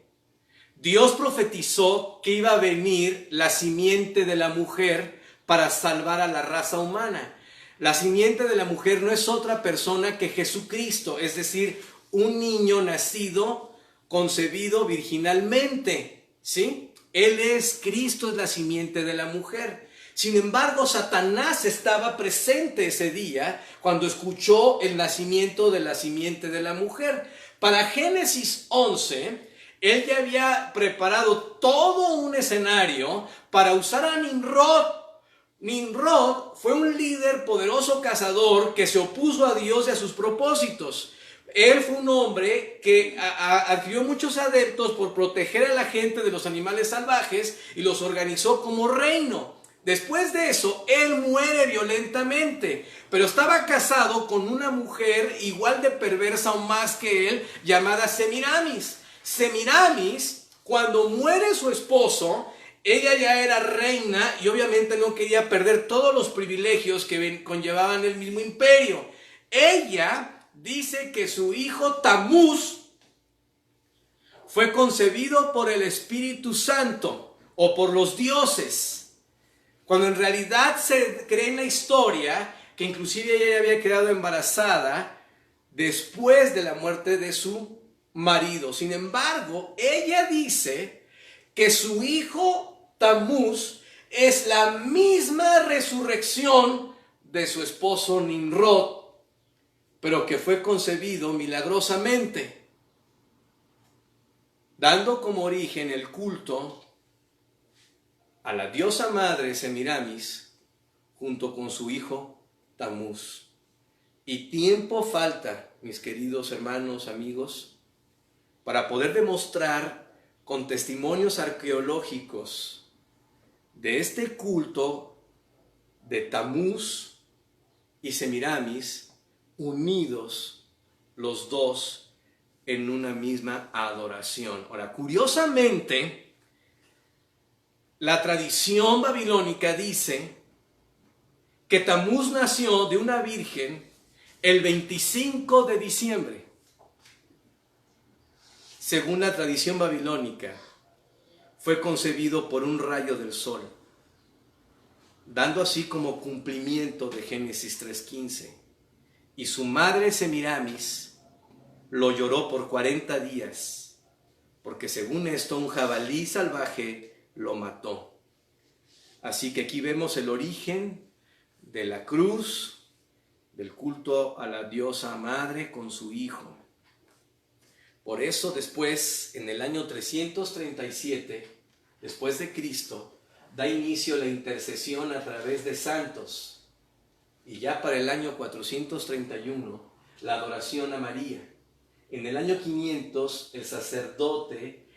Dios profetizó que iba a venir la simiente de la mujer para salvar a la raza humana. La simiente de la mujer no es otra persona que Jesucristo, es decir, un niño nacido, concebido virginalmente, ¿sí? Él es Cristo, es la simiente de la mujer. Sin embargo, Satanás estaba presente ese día cuando escuchó el nacimiento de la simiente de la mujer. Para Génesis 11, él ya había preparado todo un escenario para usar a Nimrod. Nimrod fue un líder poderoso cazador que se opuso a Dios y a sus propósitos. Él fue un hombre que adquirió muchos adeptos por proteger a la gente de los animales salvajes y los organizó como reino. Después de eso, él muere violentamente, pero estaba casado con una mujer igual de perversa o más que él, llamada Semiramis. Semiramis, cuando muere su esposo, ella ya era reina y obviamente no quería perder todos los privilegios que conllevaban el mismo imperio. Ella dice que su hijo Tamuz fue concebido por el Espíritu Santo o por los dioses, cuando en realidad se cree en la historia que inclusive ella había quedado embarazada después de la muerte de su marido. Sin embargo, ella dice que su hijo Tamuz es la misma resurrección de su esposo Nimrod, pero que fue concebido milagrosamente, dando como origen el culto a la diosa madre Semiramis junto con su hijo Tamuz. Y tiempo falta, mis queridos hermanos, amigos, para poder demostrar con testimonios arqueológicos de este culto de Tamuz y Semiramis unidos los dos en una misma adoración. Ahora, curiosamente, la tradición babilónica dice que Tamuz nació de una virgen el 25 de diciembre. Según la tradición babilónica, fue concebido por un rayo del sol, dando así como cumplimiento de Génesis 3:15. Y su madre Semiramis lo lloró por 40 días, porque según esto un jabalí salvaje lo mató. Así que aquí vemos el origen de la cruz, del culto a la diosa madre con su hijo. Por eso después, en el año 337, después de Cristo, da inicio la intercesión a través de santos. Y ya para el año 431, la adoración a María. En el año 500, el sacerdote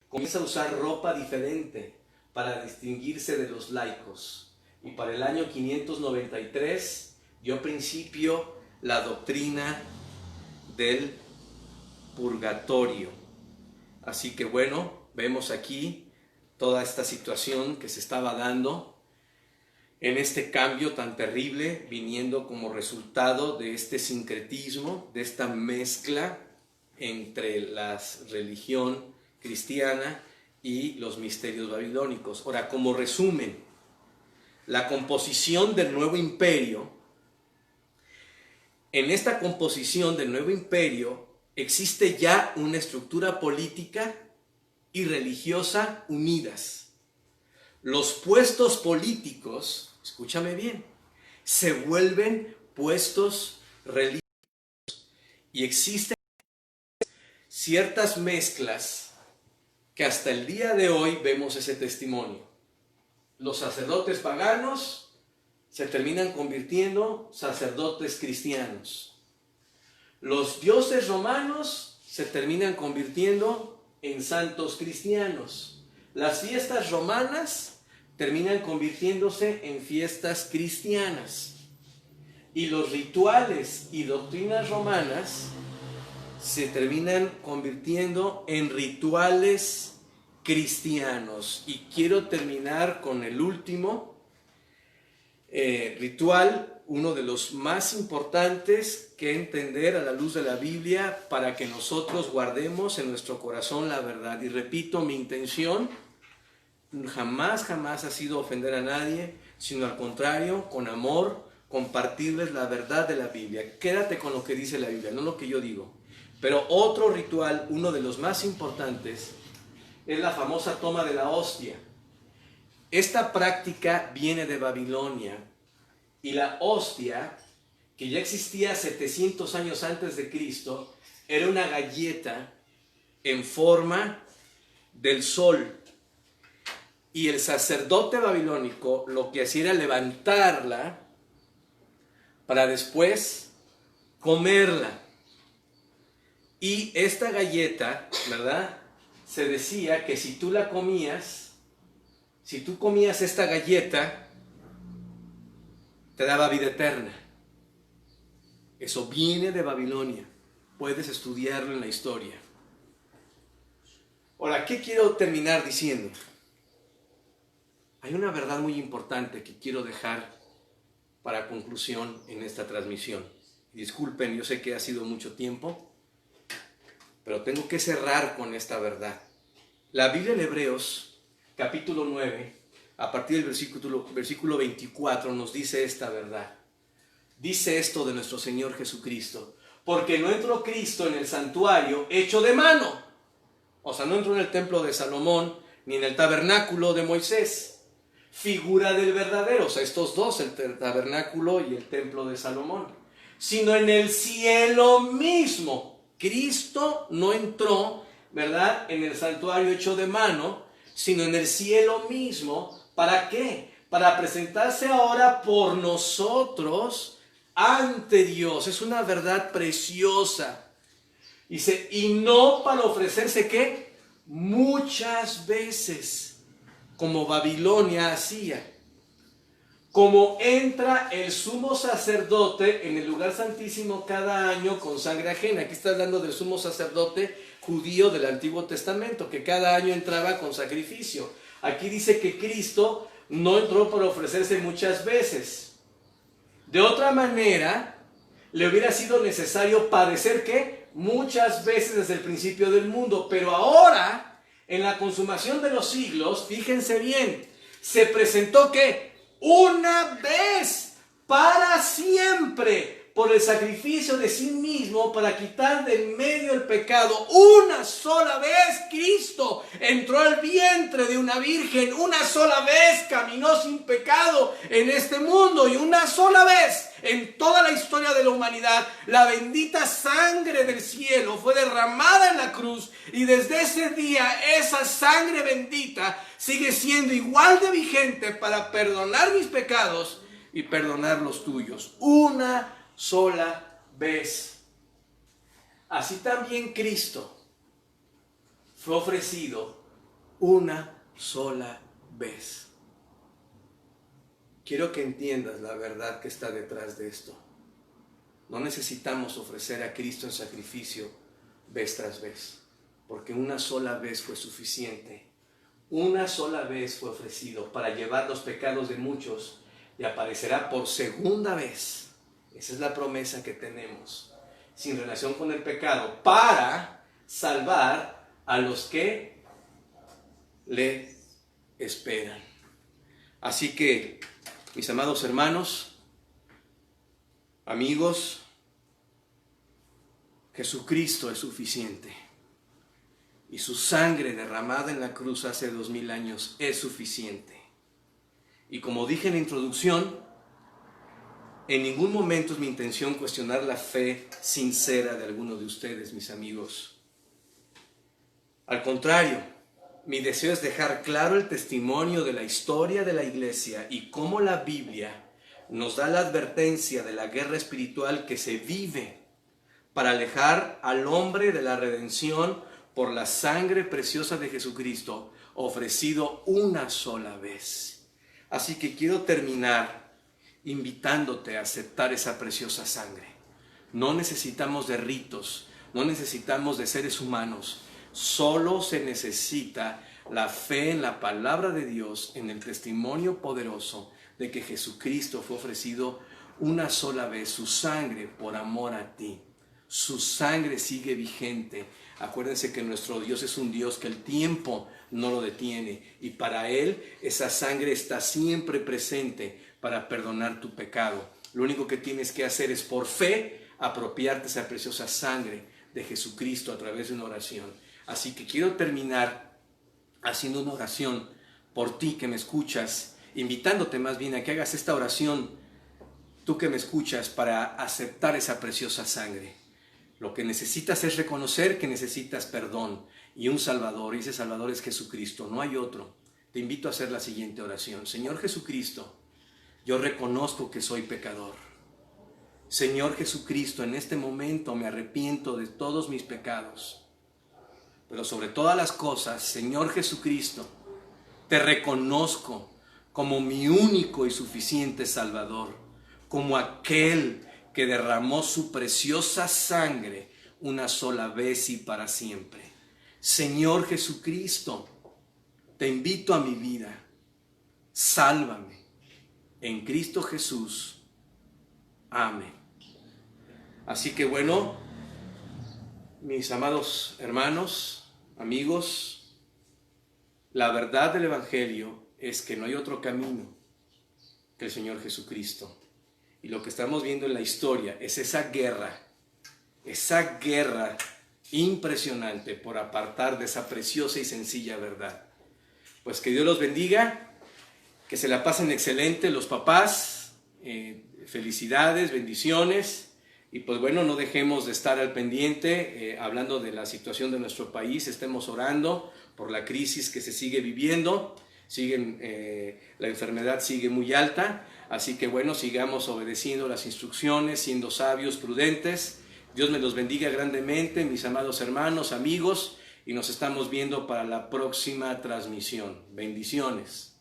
comienza a usar ropa diferente para distinguirse de los laicos. Y para el año 593 dio principio la doctrina del purgatorio. Así que bueno, vemos aquí toda esta situación que se estaba dando en este cambio tan terrible, viniendo como resultado de este sincretismo, de esta mezcla entre la religión cristiana y los misterios babilónicos. Ahora, como resumen, la composición del nuevo imperio, en esta composición del nuevo imperio existe ya una estructura política y religiosa unidas. Los puestos políticos, escúchame bien, se vuelven puestos religiosos y existen ciertas mezclas que hasta el día de hoy vemos ese testimonio. Los sacerdotes paganos se terminan convirtiendo sacerdotes cristianos. Los dioses romanos se terminan convirtiendo en santos cristianos. Las fiestas romanas terminan convirtiéndose en fiestas cristianas. Y los rituales y doctrinas romanas se terminan convirtiendo en rituales cristianos. Y quiero terminar con el último ritual, uno de los más importantes que entender a la luz de la Biblia para que nosotros guardemos en nuestro corazón la verdad. Y repito, mi intención jamás ha sido ofender a nadie, sino al contrario, con amor, compartirles la verdad de la Biblia. Quédate con lo que dice la Biblia, no lo que yo digo. Pero otro ritual, uno de los más importantes, es la famosa toma de la hostia. Esta práctica viene de Babilonia y la hostia, que ya existía 700 años antes de Cristo, era una galleta en forma del sol. Y el sacerdote babilónico lo que hacía era levantarla para después comerla. Y esta galleta, ¿verdad? Se decía que si tú comías esta galleta, te daba vida eterna. Eso viene de Babilonia. Puedes estudiarlo en la historia. Ahora, ¿qué quiero terminar diciendo? Hay una verdad muy importante que quiero dejar para conclusión en esta transmisión. Disculpen, yo sé que ha sido mucho tiempo, pero tengo que cerrar con esta verdad. La Biblia en Hebreos, capítulo 9, a partir del versículo 24, nos dice esta verdad. Dice esto de nuestro Señor Jesucristo: porque no entró Cristo en el santuario hecho de mano. O sea, no entró en el templo de Salomón, ni en el tabernáculo de Moisés, figura del verdadero, o sea, estos dos, el tabernáculo y el templo de Salomón, sino en el cielo mismo. Cristo no entró, ¿verdad?, en el santuario hecho de mano, sino en el cielo mismo. ¿Para qué? Para presentarse ahora por nosotros ante Dios. Es una verdad preciosa. Dice, y no para ofrecerse, ¿qué? Muchas veces, como Babilonia hacía. Como entra el sumo sacerdote en el lugar santísimo cada año con sangre ajena. Aquí está hablando del sumo sacerdote judío del Antiguo Testamento, que cada año entraba con sacrificio. Aquí dice que Cristo no entró para ofrecerse muchas veces. De otra manera, le hubiera sido necesario padecer, ¿qué? Muchas veces desde el principio del mundo. Pero ahora, en la consumación de los siglos, fíjense bien, se presentó, ¿qué? Una vez, para siempre, por el sacrificio de sí mismo, para quitar de en medio el pecado. Una sola vez Cristo entró al vientre de una virgen, una sola vez caminó sin pecado en este mundo, y una sola vez en toda la historia de la humanidad, la bendita sangre del cielo fue derramada en la cruz, y desde ese día esa sangre bendita sigue siendo igual de vigente para perdonar mis pecados y perdonar los tuyos. Una sola vez. Así también Cristo fue ofrecido una sola vez. Quiero que entiendas la verdad que está detrás de esto. No necesitamos ofrecer a Cristo en sacrificio vez tras vez, porque una sola vez fue suficiente. Una sola vez fue ofrecido para llevar los pecados de muchos, y aparecerá por segunda vez. Esa es la promesa que tenemos, sin relación con el pecado, para salvar a los que le esperan. Así que, mis amados hermanos, amigos, Jesucristo es suficiente. Y su sangre derramada en la cruz hace 2000 años es suficiente. Y como dije en la introducción, en ningún momento es mi intención cuestionar la fe sincera de alguno de ustedes, mis amigos. Al contrario, mi deseo es dejar claro el testimonio de la historia de la iglesia y cómo la Biblia nos da la advertencia de la guerra espiritual que se vive para alejar al hombre de la redención por la sangre preciosa de Jesucristo, ofrecido una sola vez. Así que quiero terminar invitándote a aceptar esa preciosa sangre. No necesitamos de ritos, no necesitamos de seres humanos, solo se necesita la fe en la palabra de Dios, en el testimonio poderoso de que Jesucristo fue ofrecido una sola vez, su sangre por amor a ti. Su sangre sigue vigente. Acuérdense que nuestro Dios es un Dios que el tiempo no lo detiene, y para Él esa sangre está siempre presente para perdonar tu pecado. Lo único que tienes que hacer es, por fe, apropiarte esa preciosa sangre de Jesucristo a través de una oración. Así que quiero terminar haciendo una oración por ti que me escuchas, invitándote más bien a que hagas esta oración, tú que me escuchas, para aceptar esa preciosa sangre. Lo que necesitas es reconocer que necesitas perdón y un Salvador, y ese Salvador es Jesucristo, no hay otro. Te invito a hacer la siguiente oración. Señor Jesucristo, yo reconozco que soy pecador. Señor Jesucristo, en este momento me arrepiento de todos mis pecados. Pero sobre todas las cosas, Señor Jesucristo, te reconozco como mi único y suficiente Salvador. como aquel que derramó su preciosa sangre una sola vez y para siempre. Señor Jesucristo, te invito a mi vida. Sálvame. En Cristo Jesús. Amén. Así que bueno, mis amados hermanos, amigos, la verdad del Evangelio es que no hay otro camino que el Señor Jesucristo. Y lo que estamos viendo en la historia es esa guerra impresionante por apartar de esa preciosa y sencilla verdad. Pues que Dios los bendiga, que se la pasen excelente los papás, felicidades, bendiciones, y pues bueno, no dejemos de estar al pendiente, hablando de la situación de nuestro país, estemos orando por la crisis que se sigue viviendo, la enfermedad sigue muy alta, así que bueno, sigamos obedeciendo las instrucciones, siendo sabios, prudentes. Dios me los bendiga grandemente, mis amados hermanos, amigos, y nos estamos viendo para la próxima transmisión. Bendiciones.